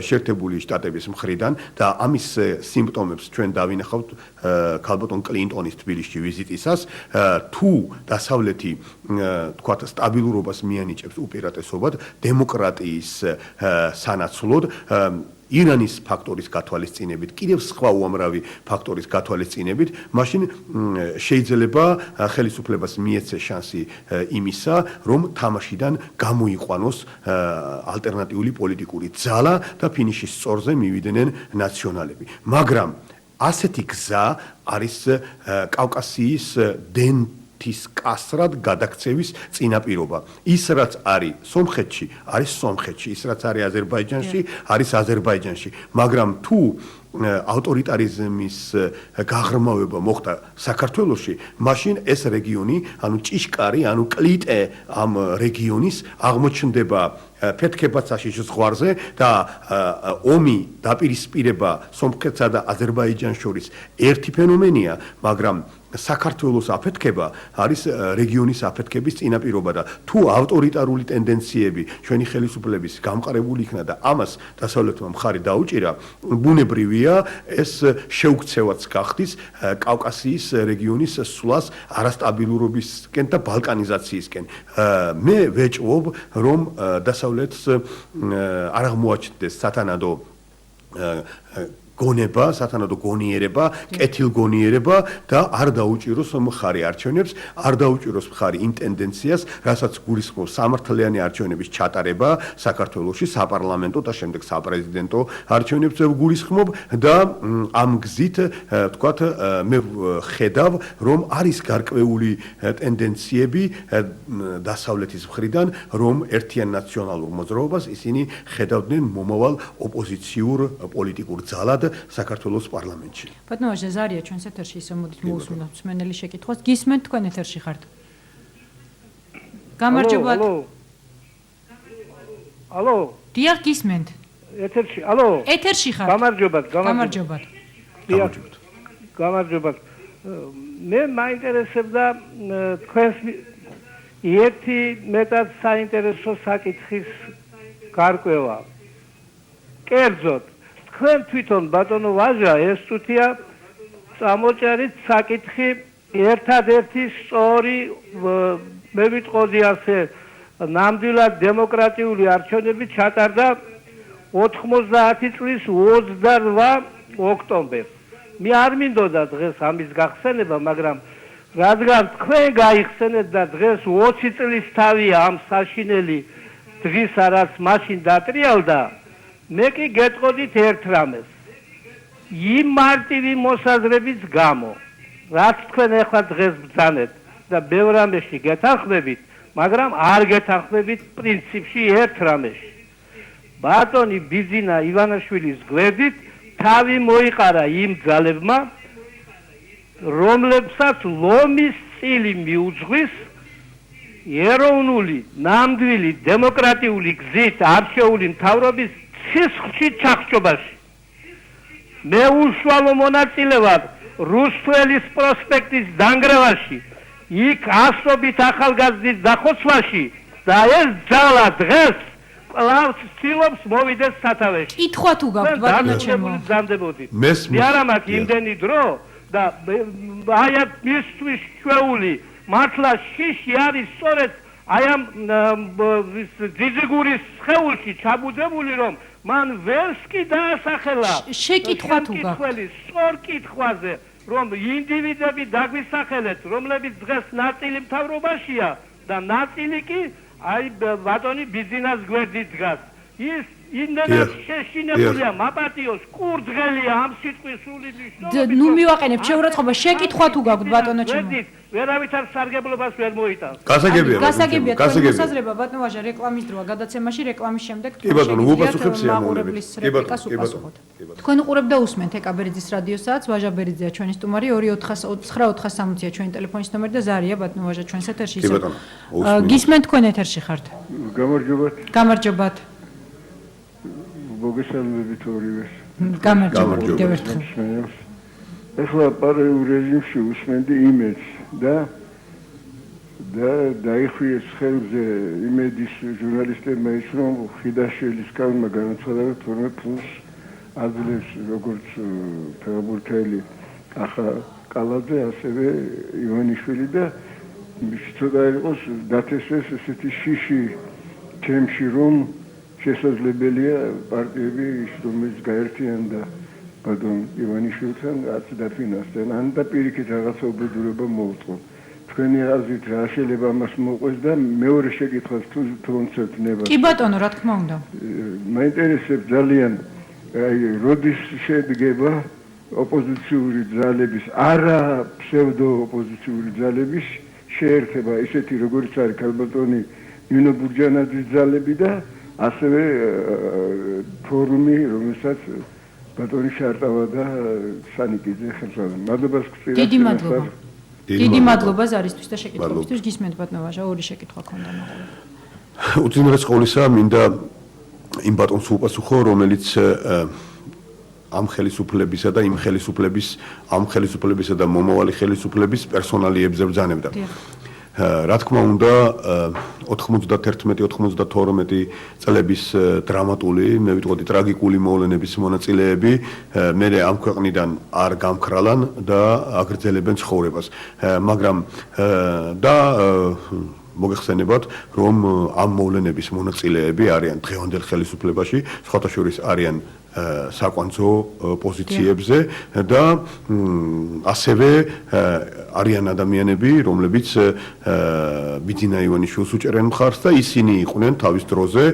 B: შეერთებული შტატების მხრიდან და ამის სიმპტომებს ჩვენ დავინახავთ ქალბატონ კლინტონის თბილისში ვიზიტისას, თუ დასავლეთი თქვათ სტაბილურობას მიანიჭებს უპირატესობად დემოკრატიის სანაცვლოდ ირანის ფაქტორის გათვალისწინებით, კიდევ სხვა უამრავი ფაქტორის გათვალისწინებით, მაშინ შეიძლება ხელისუფლებას მიეცეს შანსი იმისა, რომ თამაშიდან გამოიყვანოს ალტერნატიული პოლიტიკური ძალა და ფინიშის სწორზე მივიდნენ ნაციონალები. მაგრამ ასეთი გზა არის კავკასიის თვის კასრად გადაქცევის წინაპირობა. ის რაც არის სომხეთში, არის სომხეთში, ის რაც არის აზერბაიჯანში, არის აზერბაიჯანში, მაგრამ თუ ავტორიტარიზმის გაღრმავება მოხდა საქართველოში, მაშინ ეს რეგიონი, ანუ ჭიშკარი, ანუ კლიტე ამ რეგიონის აღმოჩნდება ფეთქებაცაშის ზღვარზე და ომი დაპირისპირება სომხეთსა და აზერბაიჯანს შორის ერთი ფენომენია, მაგრამ საქართველოს აფეთქება არის რეგიონის აფეთქების წინაპირობა და თუ ავტორიტარული ტენდენციები ჩვენი ხელისუფლების გამყარებული იქნა და ამას დასავლეთმა მხარი დაუჭირა, ბუნებრივია ეს შეუქცევაც გახდის კავკასიის რეგიონის სვლას არასტაბილურობისკენ და ბალკანიზაციისკენ. მე ვეჭვობ, რომ დასავლეთს არ აღმოაჩნდეს სათანადო გონება, სათანადო გონიერება, კეთილგონიერება და არ დაუჭიროს მხარი არჩევნებს, არ დაუჭიროს მხარი იმ ტენდენციას, რასაც გულისხმობს სამართლიანი არჩევნების ჩატარება საქართველოში, საპარლამენტო და შემდეგ საპრეზიდენტო არჩევნებს გულისხმობ და ამ გზით, ვთქვათ, მე ხედავ, რომ არის გარკვეული ტენდენციები დასავლეთის მხრიდან, რომ ერთიან ნაციონალურ მოძრაობას ისინი ხედავდნენ მომავალ ოპოზიციურ პოლიტიკურ ძალად საქართველოს პარლამენტში.
A: ბატონო ჟეზარია ჩვენს ეთერში ისე მოდით მოусმინოთ მსმენელი შეკითხვას. გისმენთ თქვენ ეთერში ხართ? გამარჯობა.
D: ალო.
A: დიახ გისმენთ.
D: ეთერში, ალო.
A: ეთერში ხართ?
D: გამარჯობა.
A: გამარჯობა.
D: გამარჯობა. მე მაინტერესებდა თქვენს ერთი მეტად საინტერესო საკითხის გარკვევა. კერძოდ თქვენ თვითონ ბატონო ვაჟა ეს თვითია წამოჭერით საკითხი ერთადერთი სწორი მე ვიტყოდი ასე ნამდვილად დემოკრატიული არჩევნები ჩატარდა 90 წლის 28 ოქტომბერს. მე არ მინდოდა დღეს ამის გახსენება, მაგრამ რადგან თქვენ გაიხსენეთ და დღეს 20 წლის თავია ამ საშინელი დღისა, რაც მაშინ დატრიალდა, მე კი გეტყოდით ერთ რამეს. იმ მარტივი მოსაზრების გამო, რაც თქვენ ახლა დღეს ბრძანეთ და ბევრ რამეში გეთანხმებით, მაგრამ არ გეთანხმებით პრინციპში ერთ რამეში. ბატონი ბიძინა ივანაშვილის გვერდით თავი მოიყარა იმ ძალებმა, რომლებსაც ლომის წილი მიუძღვის ეროვნული, ნამდვილი, დემოკრატიული გზით არჩეული მთავრობის ცისხლში ჩახშობაში. მე უშუალო მონაწილე ვარ რუსთველის პროსპექტის დანგრევაში, იქ ასობით ახალგაზრდის დახოცვაში და ეს ძალა დღეს კვლავ ცდილობს მოვიდეს სათავეში.
A: კითხვა თუ გაქვთ ბატონო ჩემო.
D: მე არ მაქვს იმდენი დრო და აი ამ მისთვის ჩვეული მართლა შიში არის სწორედ აი ამ ძიძიგურის სხეულში ჩაბუდებული, რომ მან ვერსკი დაასახელა
A: შეკითხვა თუ გაქვთ
D: სწორ კითხვაზე, რომ ინდივიდები დაგვისახელეთ, რომლებიც დღეს ნაწილი მთავრობაშია და ნაწილი კი აი ბატონი ბიძინას გვერდით დგას. ის იმდენად შეშინებულია, მაპატიოს, კურდღელია ამ სიტყვის სული ნიშნულობით.
A: ნუ მივაყენებ შეურაცხყოფა, შეკითხვა თუ გაქვთ ბატონო ჩემო.
D: ვერავითარ სარგებლობას ვერ მოიტანს.
B: გასაგებია
A: თქვენი მოსაზრება ბატონო ვაჟა, რეკლამის დროა, გადაცემაში რეკლამის შემდეგ
B: კი ბატონო, უპასუხებ სიამოვნებით.
A: რეპლიკას უპასუხოთ. თქვენ უყურებთ და უსმენთ ეკაბერიძის რადიოსაც, ვაჟა ბერიძეა ჩვენი სტუმარი, 249-460-ია ჩვენი ტელეფონის ნომერი და ზარია ბატონო ვაჟა ჩვენს ეთერში.
B: კი ბატონო.
A: გისმენთ თქვენ ეთერში ხართ.
E: გამარჯობათ.
A: გამარჯობათ.
E: მოგესალმებით ორივეს.
A: გამარჯობათ კიდევ ერთხელ.
E: ეხლა პარეულ რეჟიმში უსმენდი იმედს და დაიხვიეს ხელზე იმედის ჟურნალისტებმა ის, რომ ხიდაშელის კანონმა განაცხადა, რომ 12 ფულს აძლევს როგორც ფეხბურთელი ახა კალაძე, ასევე ივანიშვილი და ცოტა იყოს დათესვეს ესეთი შიში ჩემში, რომ შესაძლებელია პარტიები ის, რომელიც გაერთიან და ბატონ ივანიშვილთან რაც დაფინანსდნენ, ან და პირიქით რაღაცა უბედურება მოუწყო. თქვენი აზრით რა შეიძლება ამას მოყვეს და მეორე შეკითხვას თუ უნცებთ ნება.
A: კი ბატონო, რა თქმა უნდა.
E: მაინტერესებს ძალიან აი როდის შედგება ოპოზიციური ძალების, არა ფსევდო ოპოზიციური ძალების შეერთება, ისეთი როგორც არის ქალბატონი ნინო ბურჯანაძის ძალები და ასევე ფორუმი, რომელსაც ბატონი შარტავა და სანიკიძე ხელმძღვანელობენ. მადლობას გწირა.
A: დიდი მადლობა. დიდი მადლობა ზარისთვის და შეკითხვებისთვის. გისმენთ ბატონო ვაჟა, ორი შეკითხვა ქონდა მოყოლებული.
B: უწინარეს ყოვლისა მინდა იმ ბატონს უპასუხო, რომელიც ამ ხელისუფლებისა და იმ ხელისუფლებისა და მომავალი ხელისუფლების პერსონალიებზე ბრძანებდა. რა თქმა უნდა 91-92 წლების დრამატული, მე ვიტყოდი ტრაგიკული მოვლენების მონაწილეები მე ამ ქვეყნიდან არ გამქრალან და აგრძელებენ ცხოვრებას. მაგრამ და მოგეხსენებათ, რომ ამ მოვლენების მონაწილეები არიან დღევანდელ ხელისუფლებაში, სხვათა შორის არიან საკვანძო პოზიციებზე და ასევე არიან ადამიანები, რომლებიც ბიძინა ივანიშვილს უჭერენ მხარს და ისინი იყვნენ თავის დროზე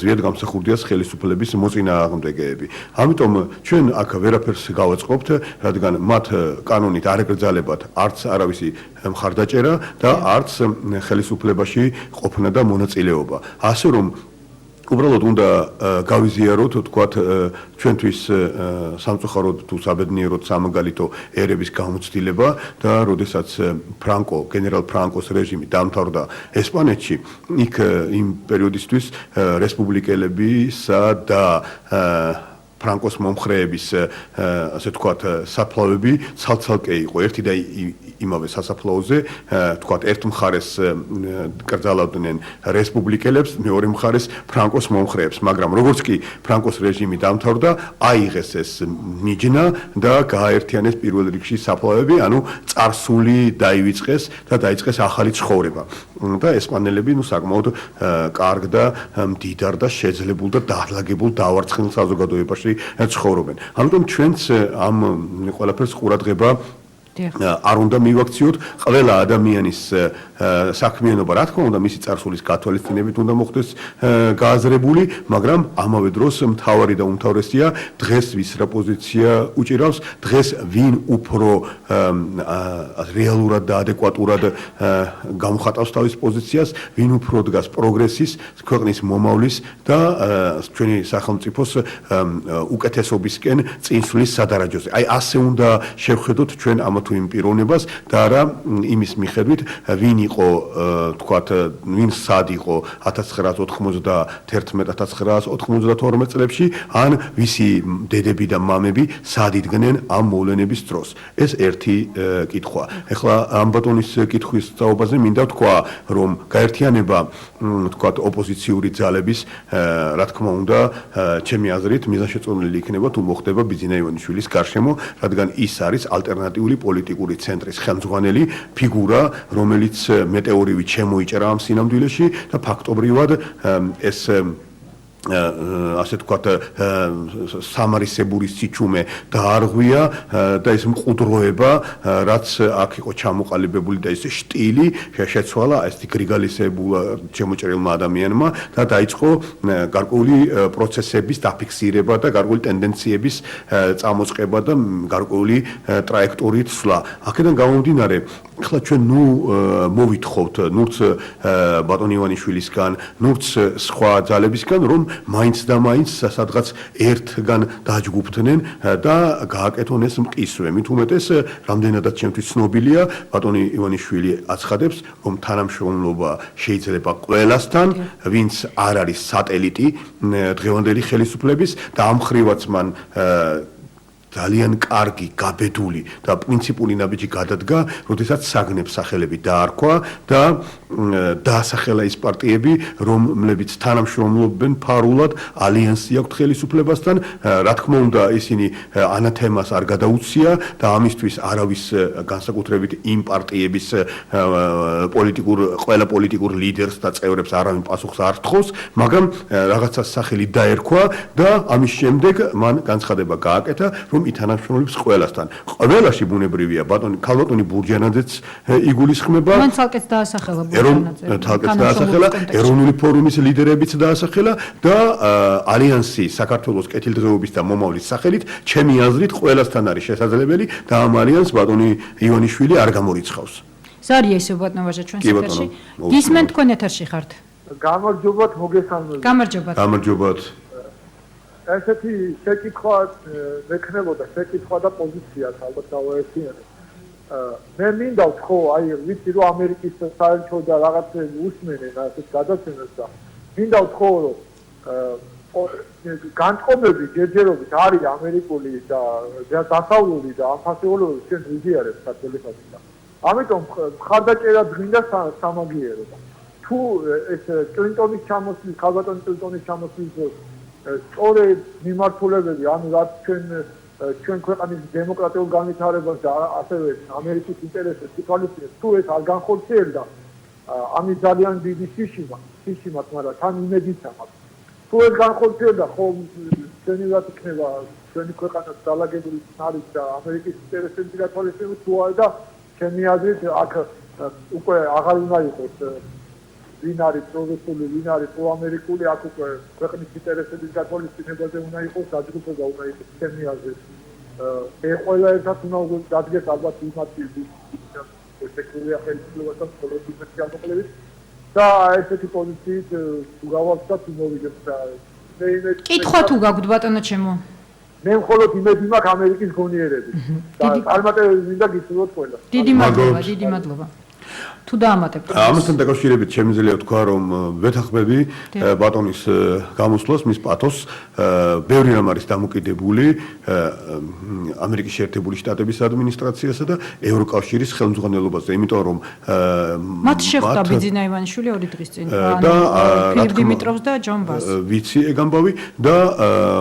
B: ზვიად გამსახურდიას ხელისუფლების მოწინააღმდეგეები. ამიტომ ჩვენ აქ ვერაფერს გავაწყობთ, რადგან მათ კანონით არ ეკრძალებათ არც არავისი მხარდაჭერა და არც ხელისუფლებაში ყოფნა და მონაწილეობა. ასე რომ უბრალოდ უნდა გავიზიაროთ, თქვათ, ჩვენთვის სამწუხაროდ თუ საბედნიეროდ სამაგალითო ერების გამოცდილება და როდესაც გენერალ ფრანკოს რეჟიმი დამთავრდა ესპანეთში, იქ იმ პერიოდისთვის რესპუბლიკელებისა და ფრანკოს მომხრეების ასე თქვათ საფლავები ცალ-ცალკე იყო. ერთი და იმავე სასაფლაოზე, თქვათ, ერთ მხარეს კრძალავდნენ რესპუბლიკელებს, მეორე მხარეს ფრანკოს მომხრეებს, მაგრამ როგორც კი ფრანკოს რეჟიმი დამთავრდა, აიღეს ეს მიჯნა და გააერთიანეს პირველ რიგში საფლავები, ანუ წარსული დაივიწყეს და დაიწყეს ახალი ცხოვრება. და ესპანელები საკმაოდ კარგ და მდიდარ და შეძლებულ და დაალაგებულ დავარცხნილ საზოგადოებაში ცხოვრობენ. ამიტომ ჩვენც ამ ყველაფერს ყურადღება არ უნდა მივაქციოთ ყველა ადამიანის საქმიანობა, რა თქმა უნდა, მისი წარსულის გათვალისწინებით უნდა მოხდეს გააზრებული, მაგრამ ამავე დროს მთავარი და უმთავრესია დღეს ვის რა პოზიცია უჭირავს, დღეს ვინ უფრო რეალურად და ადეკვატურად გამოხატავს თავის პოზიციას, ვინ უფრო დგას პროგრესის, ქვეყნის მომავლის და ჩვენი სახელმწიფოს უკეთესობისკენ წინსვლის სადარაჯოზე. აი ასე უნდა შევხედოთ ჩვენ ამ თუ იმ პიროვნებას და არა იმის მიხედვით ვინ იყო თქვათ ვინ სად იყო 1991-1992 წლებში ან ვისი დედები და მამები სად იდგნენ ამ მოვლენების დროს. ეს ერთი კითხვა. ეხლა ამ ბატონის კითხვის საუბარზე მინდა ვთქვა, რომ გაერთიანება თქვათ ოპოზიციური ძალების რა თქმა უნდა ჩემი აზრით მიზანშეწონილი იქნება თუ მოხდება ბიძინა ივანიშვილის გარშემო, რადგან ის არის ალტერნატიული პოლიტიკური ცენტრის ხელმძღვანელი ფიგურა, რომელიც მეტეორივით შემოიჭრა ამ სინამდვილეში და ფაქტობრივად ეს ასე თქვათ სამარისებური სიჩუმე დაარღვია და ეს მყუდროება რაც აქ იყო ჩამოყალიბებული და ეს შტილი შეცვალა ეს გრიგალისებულა შემოჭრილმა ადამიანმა და დაიწყო გარკვეული პროცესების დაფიქსირება და გარკვეული ტენდენციების წამოწყება და გარკვეული ტრაექტორით სვლა. აქედან გამომდინარე ახლა ჩვენ მოვითხოვთ ნურც ბატონ ივანიშვილისგან, ნურც სხვა ძალებისგან, რომ მაინც და მაინც სადღაც ერთგან დაჯგუფდნენ და გააკეთონ ეს მყისვე. მით უმეტეს, რამდენადაც ჩემთვის ცნობილია, ბატონი ივანიშვილი აცხადებს, რომ თანამშრომლობა შეიძლება ყველასთან, ვინც არ არის სატელიტი დღევანდელი ხელისუფლების და ამ ხრივაც მან ძალიან კარგი, გაბედული და პრინციპული ნაბიჯი გადადგა, როდესაც საგნებს სახელები დაარქვა და დაასახელა ის პარტიები, რომლებიც თანამშრომლობენ ფარულად, ალიანსი აქვთ ხელისუფლებასთან, რა თქმა უნდა, ისინი ანათემას არ გადაუცია და ამისთვის არავის განსაკუთრებით იმ პარტიების ყველა პოლიტიკურ ლიდერს და წევრებს არავინ პასუხს არ თხოვს, მაგრამ რაღაცა სახელი დაერქვა და ამის შემდეგ მან განცხადება გააკეთა, რომ ითანამშრომლებს ყველასთან. ყველაში ბუნებრივია ქალბატონი ბურჯანაძეც იგულისხმება.
A: მან ცალკეც დაასახელა
B: ეროვნული ფორუმის ლიდერებიც დაასახელა და ალიანსი საქართველოს კეთილდღეობის და მომავლის სახელით ჩემი აზრით ყველასთან არის შესაძლებელი და ამ ალიანსს ბატონი ივანიშვილი არ გამორიცხავს.
A: ზარია ისევ ბატონო ვაჟა ჩვენ სიტყვაში. გისმენთ თქვენ ეთერში ხართ.
E: გამარჯობათ, მოგესალმებით.
B: გამარჯობათ.
E: ესეთი შეკითხვა მექნებოდა, შეკითხვა და პოზიციაც ალბათ დავაერთიანებ. მე მინდა ვთქო, აი ვიცი რომ ამერიკის საელჩო და რაღაცები უსმენენ ასეთ გადაცემას და მინდა ვთქო, რომ განწყობები ჯერჯერობით არის ამერიკული და დასავლური და ამ ფასეულობებს ჩვენ ვიზიარებთ სატელეფონში და ამიტომ მხარდაჭერა დღინდა სამაგიერო. თუ ეს კლინტონის ჩამოსვლის, ქალბატონ კლინტონის ჩამოსვლის სწორი მიმართულებები, ანუ რაც ჩვენ ქვეყნის დემოკრატიულ განვითარებას და ასევე ამერიკის ინტერესებს ითვალისწინებს, თუ ეს არ განხორციელდა, ამის ძალიან დიდი შიშიმაც, მაგრამ თან იმედიც აქვს. თუ ეს განხორციელდა, ხომ ჩვენივად იქნება ჩვენი ქვეყანა დალაგებული არის და ამერიკის ინტერესები გათვალისწინებს თუ არა და ჩემი აზრით აქ უკვე აღარ უნდა იყოს ვინ არის პროგრესული, ვინ არის პროამერიკული, აქ უკვე ქვეყნის ინტერესების გათვალისწინებაზე უნდა იყოს დაჯგუფება, უნდა იყოს ჩემი აზრით. ყველა ერთად უნდა დადგეს ალბათ იმათი ესექულია ხელისუფლებასთან პოლიტიკაში ამოკლებით და ესეთი პოზიციით თუ გავავსოთ, თუ მოვიგებთ და
A: კითხვა თუ გაგვთ ბატონო ჩემო.
E: მე მხოლოდ იმედი მაქვს ამერიკის გონიერებით და წარმატებები მინდა გისურვოთ ყველა.
A: დიდი მადლობა. თუ დაამატებთ.
B: ამასთან დაკავშირებით შემიძლია ვთქვა, რომ ვეთანხმები ბატონის გამოსვლას, მის პათოსს, ბევრი რამ არის დამოკიდებული ამერიკის შეერთებული შტატების ადმინისტრაციასა და ევროკავშირის ხელმძღვანელობაზე, იმიტომ რომ
A: მათ შეხვდა ბიძინა ივანიშვილი 2 დღის წინ, ფილიპ დიმიტროვს და ჯონ ბას.
B: ვიცი ეგ ამბავი და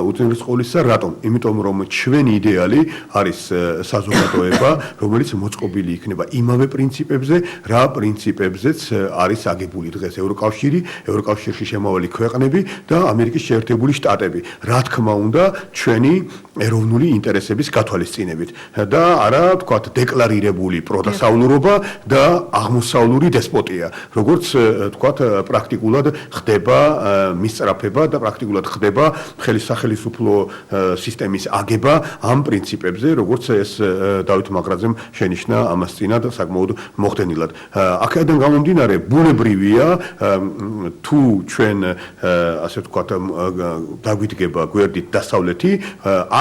B: უწინარეს ყოვლისა რატომ? იმიტომ რომ ჩვენი იდეალი არის საზოგადოება, რომელიც მოწყობილი იქნება იმავე პრინციპებზე, რა პრინციპებზეც არის აგებული დღეს ევროკავშირში შემავალი ქვეყნები და ამერიკის შეერთებული შტატები. რა თქმა უნდა, ჩვენი ეროვნული ინტერესების გათვალისწინებით და არა თქვათ დეკლარირებული პროდასავლურობა და აღმოსავლური დესპოტია, როგორც თქვათ პრაქტიკულად ხდება მისწრაფება და პრაქტიკულად ხდება ხელისუფლო სისტემის აგება ამ პრინციპებზე, როგორც ეს დავით მაგრაძემ შენიშნა ამას წინათ საკმაოდ მოხდენილად. აქედან გამომდინარე, ბუნებრივია თუ ჩვენ ასე ვთქვათ დაგვიდგება გვერდით დასავლეთი,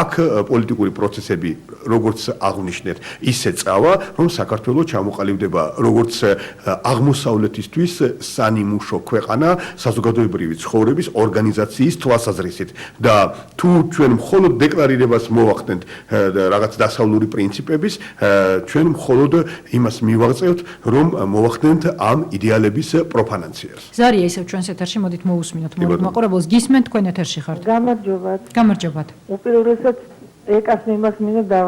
B: აქ პოლიტიკური პროცესები როგორც აღნიშნეთ, ისე წავა, რომ საქართველოს ჩამოყალიბდება როგორც აღმოსავლეთისთვის სანიმუშო ქვეყანა საზოგადოებრივი ცხოვრების ორგანიზაციის თვალსაზრისით და თუ ჩვენ მხოლოდ დეკლარირებას მოვახდენთ რაღაც დასავლური პრინციპების, ჩვენ მხოლოდ იმას მივაღწევთ, რომ მოვახდენთ ამ იდეალების პროფანაციას.
A: ზარია ისევ ჩვენს ეთერში, მოდით მოусმინოთ მოყურებელს, გისმენთ თქვენ ეთერში ხართ.
F: გამარჯობათ.
C: უპირველესად ეკას მიმას მინდა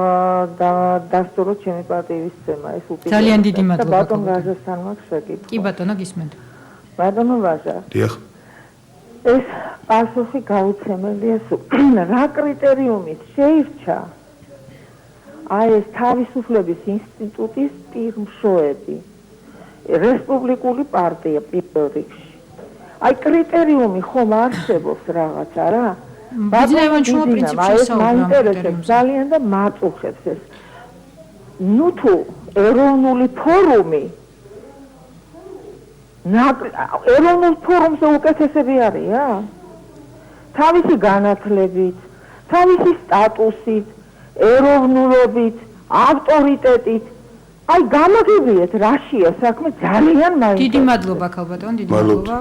C: დასწოროთ ჩემი პარტიის თემა, ეს უპირველესად.
A: ძალიან დიდი მადლობა.
C: ბატონ ვაჟასთან მაქვს შეკითხვა.
A: კი ბატონო, გისმენთ.
C: ბატონო ვაჟა.
B: დიახ.
C: ეს პასუხი გაუცემელია სულ. რა კრიტერიუმით შეირჩა აი ეს თავისუფლების ინსტიტუტის პირმშოები, რესპუბლიკური პარტია პირველ რიგში. აი კრიტერიუმი ხომ არსებობს რაღაცა რა?
A: ბიზნესმენშუა პრინციპში
C: საუბრობთ ძალიან და მაწუხებს ეს. ნუ თუ ეროვნული ფორუმი ეროვნულ ფორუმზე უკეთესები არიან? თავისი განათლებით, თავისი სტატუსით, ეროვნულობით, ავტორიტეტით. აი გამოგივიეთ რაშია საქმე ძალიან მაინტერესებს.
A: დიდი მადლობა ქალბატონ, დიდი მადლობა.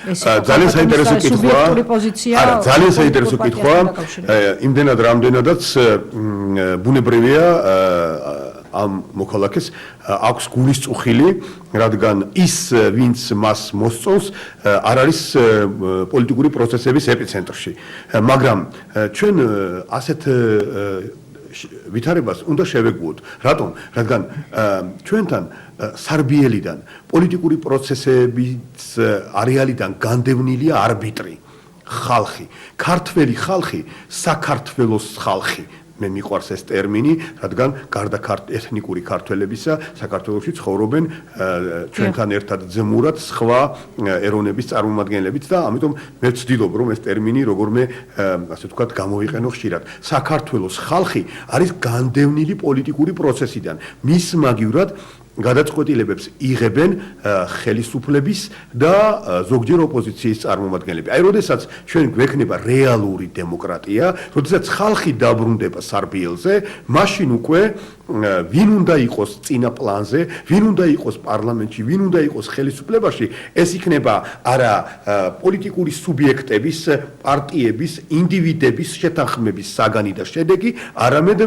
B: ძალიან საინტერესო კითხვა. არა, ძალიან საინტერესო კითხვა. იმდენად რამდენადაც ბუნებრივია ამ მოქალაქეს აქვს გულისწუხილი, რადგან ის ვინც მას მოსწონს არ არის პოლიტიკური პროცესების ეპიცენტრში. მაგრამ ჩვენ ასეთ ვითარებას უნდა შევეგუოთ. რატომ? რადგან ჩვენთან სარბიელიდან პოლიტიკური პროცესების არეალიდან განდევნილია არბიტრი ხალხი, ქართველი ხალხი, საქართველოს ხალხი. მე მიყვარს ეს ტერმინი, რადგან გარდა ეთნიკური ქართველებისა საქართველოში ცხოვრობენ ჩვენთან ერთად ძმურად სხვა ეროვნების წარმომადგენლებიც და ამიტომ მე ვცდილობ რომ ეს ტერმინი როგორმე ასე ვთქვათ გამოვიყენო ხშირად. საქართველოს ხალხი არის განდევნილი პოლიტიკური პროცესიდან. მის მაგივრად გადაწყვეტილებებს იღებენ ხელისუფლების და ზოგჯერ ოპოზიციის წარმომადგენლები. აი, როდესაც ჩვენ გვექნება რეალური დემოკრატია, როდესაც ხალხი დაბრუნდება სარბიელზე, მაშინ უკვე ვინ უნდა იყოს წინა პლანზე, ვინ უნდა იყოს პარლამენტში, ვინ უნდა იყოს ხელისუფლებაში, ეს იქნება არა პოლიტიკური სუბიექტების, პარტიების, ინდივიდების შეთანხმების საგანი და შედეგი, არამედ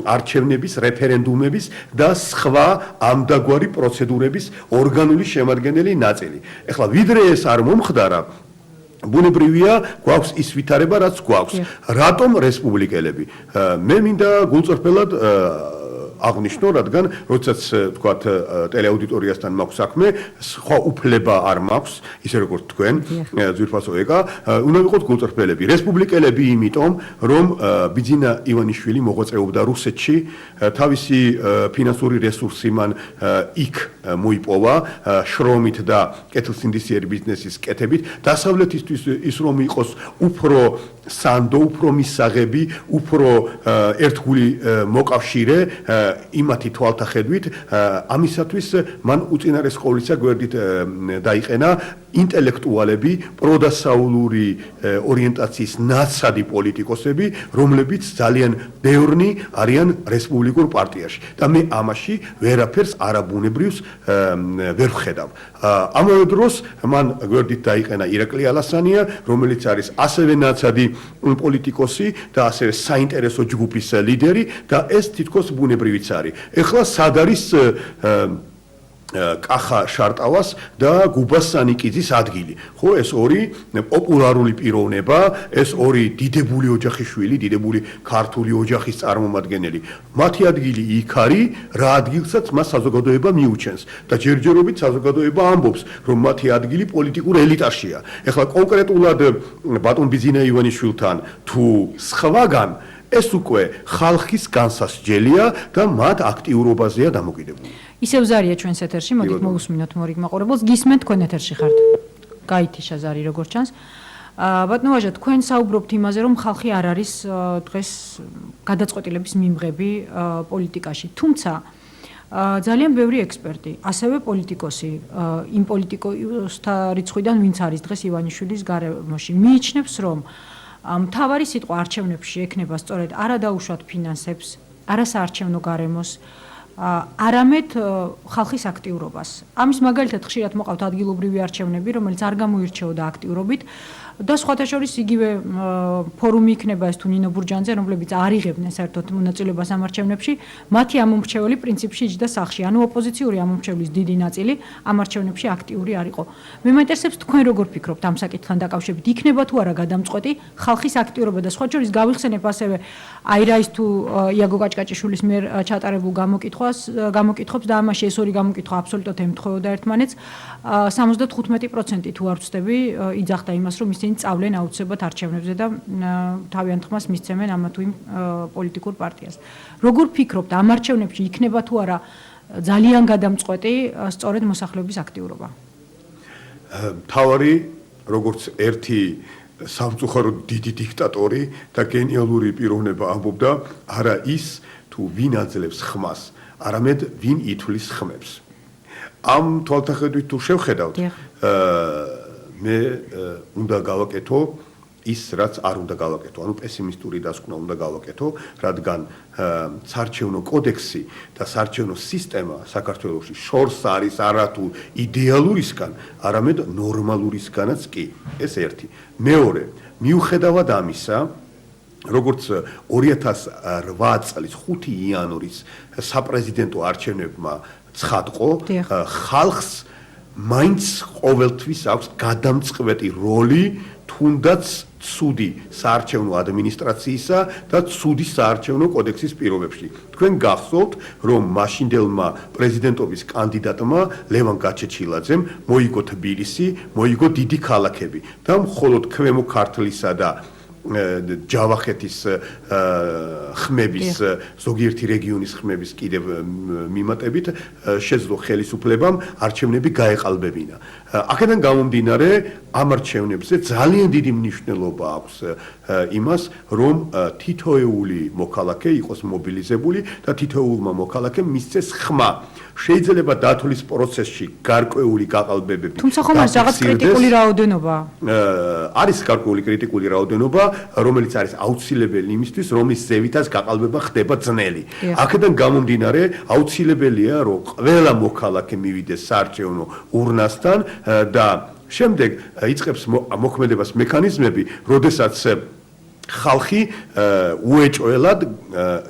B: არჩევნების, რეფერენდუმების და სხვა ამდაგვარი პროცედურების ორგანული შემადგენელი ნაწილი. ეხლა ვიდრე ეს არ მომხდარა, ბუნებრივია გვაქვს ის ვითარება, რაც გვაქვს. რატომ რესპუბლიკელები? მე მინდა გულწრფელად აღნიშნო, რადგან როდესაც თქვათ ტელეაუდიტორიასთან მაქვს საქმე, სხვა უფლება არ მაქვს, ისე როგორც თქვენ, ძვირფასო ეკა, უნდა ვიყოთ გულწრფელები. რესპუბლიკელები იმიტომ, რომ ბიძინა ივანიშვილი მოღვაწეობდა რუსეთში, თავისი ფინანსური რესურსი მან იქ მოიპოვა, შრომით და კეთილსინდისიერი ბიზნესის კეთებით, დასავლეთისთვის ის რომ იყოს უფრო სანდო, უფრო მისაღები, უფრო ერთგული მოკავშირე იმათი თვალთახედვით, ამისათვის მან უწინარეს ყოვლისა გვერდით დაიყენა ინტელექტუალები, პროდასავლური ორიენტაციის ნაცადი პოლიტიკოსები, რომლებიც ძალიან ბევრნი არიან რესპუბლიკურ პარტიაში. და მე ამაში ვერაფერს არაბუნებრივს ვერ ვხედავ. ამავე დროს მან გვერდით დაიყენა ირაკლი ალასანია, რომელიც არის ასევე ნაცადი პოლიტიკოსი და ასევე საინტერესო ჯგუფის ლიდერი და ეს თითქოს ბუნებრივიც არის. ეხლა სად არის კახა შარტავას და გუბას სანიკიძის ადგილი. ხო, ეს ორი პოპულარული პიროვნება, ეს ორი დიდებული ოჯახის შვილი, დიდებული ქართული ოჯახის წარმომადგენელი. მათი ადგილი იქ არის, რა ადგილსაც მას საზოგადოება მიუჩენს და ჯერჯერობით საზოგადოება ამბობს, რომ მათი ადგილი პოლიტიკურ ელიტაშია. ეხლა კონკრეტულად ბატონ ბიძინა ივანიშვილთან თუ სხვაგან ეს უკვე ხალხის განსასჯელია და მათ აქტიურობაზეა დამოკიდებული.
A: ისევ ზარია ჩვენს ეთერში, მოდით მოვუსმინოთ მორიგ მაყურებელს. გისმენთ თქვენ ეთერში ხართ. გაითიშა ზარი როგორც ჩანს. ბატონო ვაჟა, თქვენ საუბრობთ იმაზე, რომ ხალხი არ არის დღეს გადაწყვეტილების მიმღები პოლიტიკაში. თუმცა ძალიან ბევრი ექსპერტი, ასევე პოლიტიკოსი, იმ პოლიტიკოსთა რიცხვიდან, ვინც არის დღეს ივანიშვილის გარემოში, მიიჩნევს, რომ მთავარი სიტყვა არჩევნებში ექნება სწორედ არა დაუშვათ ფინანსებს, არა საარჩევნო გარემოს, არამედ ხალხის აქტიურობას. ამის მაგალითად ხშირად მოყავთ ადგილობრივი არჩევნები, რომელიც არ გამოირჩეოდა აქტიურობით და სხვათა შორის იგივე ფორუმი იქნება ეს თუ ნინო ბურჯანძე, რომლებიც არ იღებდნენ საერთოდ მონაწილეობას ამ არჩევნებში, მათი ამომრჩეველი პრინციპში იჯდა სახში, ანუ ოპოზიციური ამომრჩევლის დიდი ნაწილი ამ არჩევნებში აქტიური არ იყო. მე მაინტერესებს თქვენ როგორ ფიქრობთ ამ საკითხთან დაკავშირებით, იქნება თუ არა გადამწყვეტი ხალხის აქტიურობა და სხვათა შორის გავიხსენებ ასევე აირაის თუ იაგო კაჭკაჭიშვილის მიერ ჩატარებულ გამოკითხვებს და ამაში ეს ორი გამოკითხვა აბსოლუტურად ემთხვეოდა ერთმანეთს. 75% თუ არ ვცდები, იძახდა იმას, რომ ისინი წავლენ აუცილებლად არჩევნებზე და თავიანთ ხმას მისცემენ ამა თუ იმ პოლიტიკურ პარტიას. როგორ ფიქრობთ, ამ არჩევნებში იქნება თუ არა ძალიან გადამწყვეტი სწორედ მოსახლეობის აქტიურობა?
B: მთავარი, როგორც ერთი სამწუხაროდ დიდი დიქტატორი და გენიალური პიროვნება ამბობდა, არა ის თუ ვინ აძლევს ხმას, არამედ ვინ ითვლის ხმებს. ამ თვალსაჩინოდ თუ შევხედავთ, მე უნდა გავაკეთო ის, რაც არ უნდა გავაკეთო, ანუ პესიმისტური დასკვნა უნდა გავაკეთო, რადგან საარჩევნო კოდექსი და საარჩევნო სისტემა საქართველოში შორს არის არათუ იდეალურისგან, არამედ ნორმალურისგანაც კი. ეს ერთი. მეორე, მიუხედავად ამისა, როგორც 2008 წლის 5 იანვრის საპრეზიდენტო არჩევნებმა ცხადყო, ხალხს მაინც ყოველთვის აქვს გადამწყვეტი როლი, თუნდაც ცუდი საარჩევნო ადმინისტრაციისა და ცუდი საარჩევნო კოდექსის პირობებში. თქვენ გახსოვთ, რომ მაშინდელმა პრეზიდენტობის კანდიდატმა ლევან გაჩეჩილაძემ მოიგო თბილისი, მოიგო დიდი ქალაქები და მხოლოდ ქვემო ქართლისა და ჯავახეთის ხმების, ზოგიერთი რეგიონის ხმების კიდევ მიმატებით შეძლო ხელისუფლებამ არჩევნები გაეყალბებინა. აქედან გამომდინარე, ამ არჩევნებზე ძალიან დიდი მნიშვნელობა აქვს იმას, რომ თითოეული მოქალაქე იყოს მობილიზებული და თითოეულმა მოქალაქემ მისცეს ხმა. შეიძლება დათვლის პროცესში გარკვეული გაყალბებები.
A: თუმცა ხომ არის რაღაც კრიტიკული რაოდენობა?
B: არის გარკვეული კრიტიკული რაოდენობა, რომელიც არის აუცილებელი იმისთვის, რომლის ზევითაც გაყალბება ხდება ძნელი. აქედან გამომდინარე, აუცილებელია, რომ ყველა მოქალაქე მივიდეს საარჩევნო ურნასთან და შემდეგ იწყებს მოქმედებას მექანიზმები, როდესაც ხალხი უეჭველად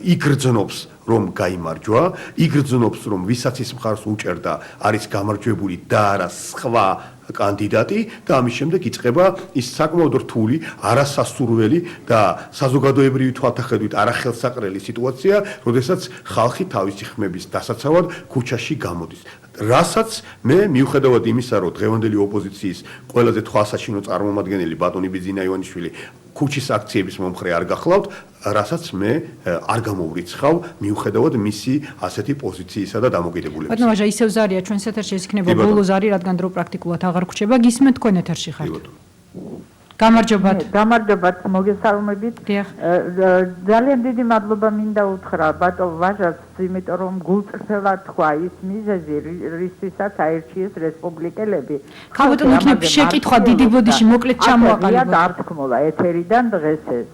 B: იგრძნობს რომ გაიმარჯვა, იგრძნობს რომ ვისაც ის მხარს უჭერდა არის გამარჯვებული და არა სხვა კანდიდატი და ამის შემდეგ იწყება ის საკმაოდ რთული, არასასურველი და საზოგადოებრივი თვალსაჩინოდ არახელსაყრელი სიტუაცია, როდესაც ხალხი თავისი ხმების დასაცავად ქუჩაში გამოდის. რასაც მე მიუხედავად იმისა, რომ დღევანდელი ოპოზიციის ყველაზე თვალსაჩინო წარმომადგენელი ბატონი ბიძინა ივანიშვილი ქუჩის აქციების მომხრე არ გახლავთ, რასაც მე არ გამოვრიცხავ მიუხედავად მისი ასეთი პოზიციისა და დამოკიდებულებისა.
A: ბატონო ვაჟა, ისევ ზარია ჩვენს ეთერში, ეს იქნება ბოლო ზარი, რადგან დრო პრაქტიკულად აღარ გრჩება. გისმენთ თქვენ ეთერში ხართ. გამარჯობათ.
F: გამარჯობათ, მოგესალმებით. ძალიან დიდი მადლობა მინდა უთხრა ბატონ ვაჟას, იმიტომ რომ გულწრფელად თქვა ის მიზეზი, რისთვისაც აირჩიეს რესპუბლიკელები.
A: ხა ბატონო, იქნებ შეკითხვა დიდი ბოდიში მოკლედ ჩამოაყალიბოთ.
F: დართქმულა ეთერიდან დღეს ეს.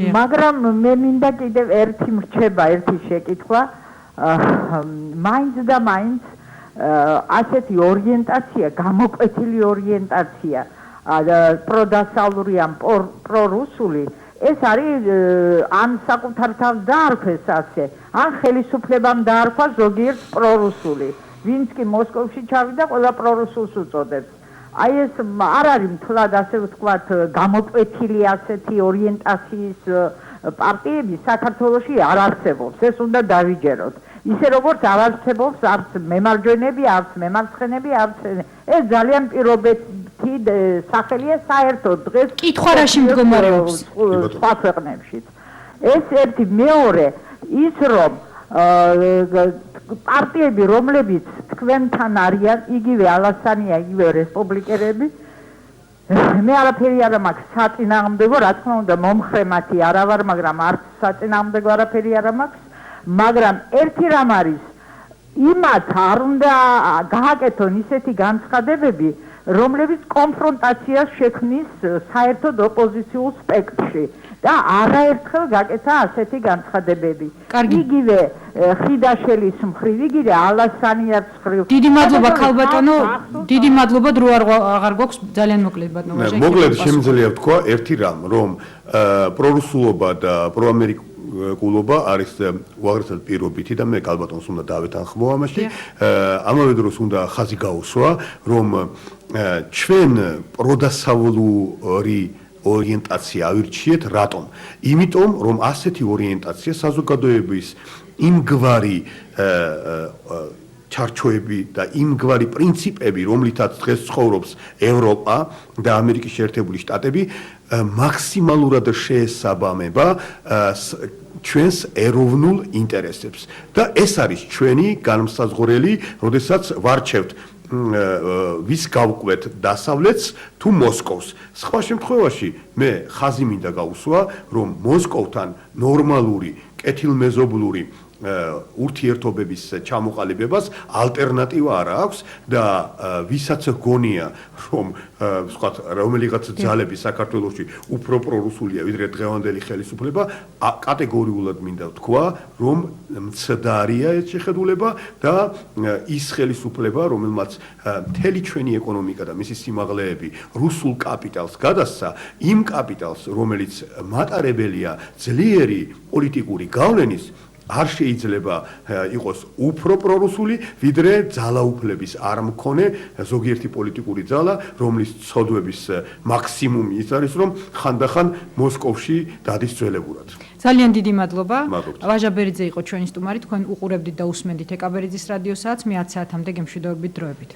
F: მაგრამ მე მინდა კიდევ ერთი მრჩება, ერთი შეკითხვა. მაინც და მაინც ასეთი ორიენტაცია, გამოკვეთილი ორიენტაცია პროდასავლური ან პრორუსული, ეს არის ან საკუთარ თავს დაარქვეს ასე, ან ხელისუფლებამ დაარქვა ზოგიერთ პრორუსული, ვინც კი მოსკოვში ჩავიდა, ყველა პრორუსულს უწოდებს. აი ეს არ არის მთლად ასე ვთქვათ გამოკვეთილი ასეთი ორიენტაციის პარტიები საქართველოში არ არსებობს, ეს უნდა დავიჯეროთ. ისე როგორც არ არსებობს არც მემარჯვენეები, არც მემარცხენეები, არც ეს ძალიან პირობითი სახელია საერთოდ დღეს
A: კითხვა რაში მდგომარეობს
F: სხვა ქვეყნებშიც. ეს ერთი, მეორე ის რომ პარტიები, რომლებიც თქვენთან არიან, იგივე ალასანია, იგივე რესპუბლიკელები, მე არაფერი არ მაქვს საწინააღმდეგო, რა თქმა უნდა, მომხრე მათი არა ვარ, მაგრამ არც საწინააღმდეგო არაფერი არ მაქვს, მაგრამ ერთი რამ არის, იმათ არ უნდა გააკეთონ ისეთი განცხადებები, რომლებიც კონფრონტაციას შექმნის საერთოდ ოპოზიციურ სპექტრში და არაერთხელ გაკეთა ასეთი განცხადებები. იგივე ხიდაშელის მხრივ, იგივე ალასანიას მხრივ.
A: დიდი მადლობა ქალბატონო, დიდი მადლობა, დრო აღარ გვაქვს, ძალიან მოკლედ ბატონო ვაჟა.
B: მოკლედ შემიძლია ვთქვა ერთი რამ, რომ პრორუსულობა და პროამერიკულობა არის უაღრესად პირობითი და მე ქალბატონს უნდა დავეთანხმო ამაში. ამავე დროს უნდა ხაზი გაუსვა, რომ ჩვენ პროდასავლური ორიენტაცია ავირჩიეთ, რატომ? იმიტომ, რომ ასეთი ორიენტაცია საზოგადოების იმგვარი ჩარჩოები და იმგვარი პრინციპები, რომლითაც დღეს ცხოვრობს ევროპა და ამერიკის შეერთებული შტატები, მაქსიმალურად შეესაბამება ჩვენს ეროვნულ ინტერესებს. და ეს არის ჩვენი განმსაზღვრელი, როდესაც ვარჩევთ ვის გავყვეთ დასავლეთს თუ მოსკოვს. სხვა შემთხვევაში მე ხაზი მინდა გაუსვა, რომ მოსკოვთან ნორმალური, კეთილმეზობლური ურთიერთობების ჩამოყალიბებას ალტერნატივა არ აქვს და ვისაც გონია, რომ ვთქვათ, რომელიღაც ძალები საქართველოში უფრო პრორუსულია, ვიდრე დღევანდელი ხელისუფლება, კატეგორიულად მინდა ვთქვა, რომ მცდარია ეს შეხედულება და ის ხელისუფლება, რომელმაც მთელი ჩვენი ეკონომიკა და მისი სიმაღლეები რუსულ კაპიტალს გადასცა, იმ კაპიტალს, რომელიც მატარებელია ძლიერი პოლიტიკური გავლენის, არ შეიძლება იყოს უფრო პრორუსული, ვიდრე ძალაუფლების არ მქონე ზოგიერთი პოლიტიკური ძალა, რომლის ცოდვების მაქსიმუმი ის არის, რომ ხანდახან მოსკოვში დადის ძველებურად.
A: ძალიან დიდი მადლობა. ვაჟა ბერიძე იყო ჩვენი სტუმარი, თქვენ უყურებდით და უსმენდით ეკაბერიძის რადიოსაათს, მე 10 საათამდე გემშვიდობებით დროებით.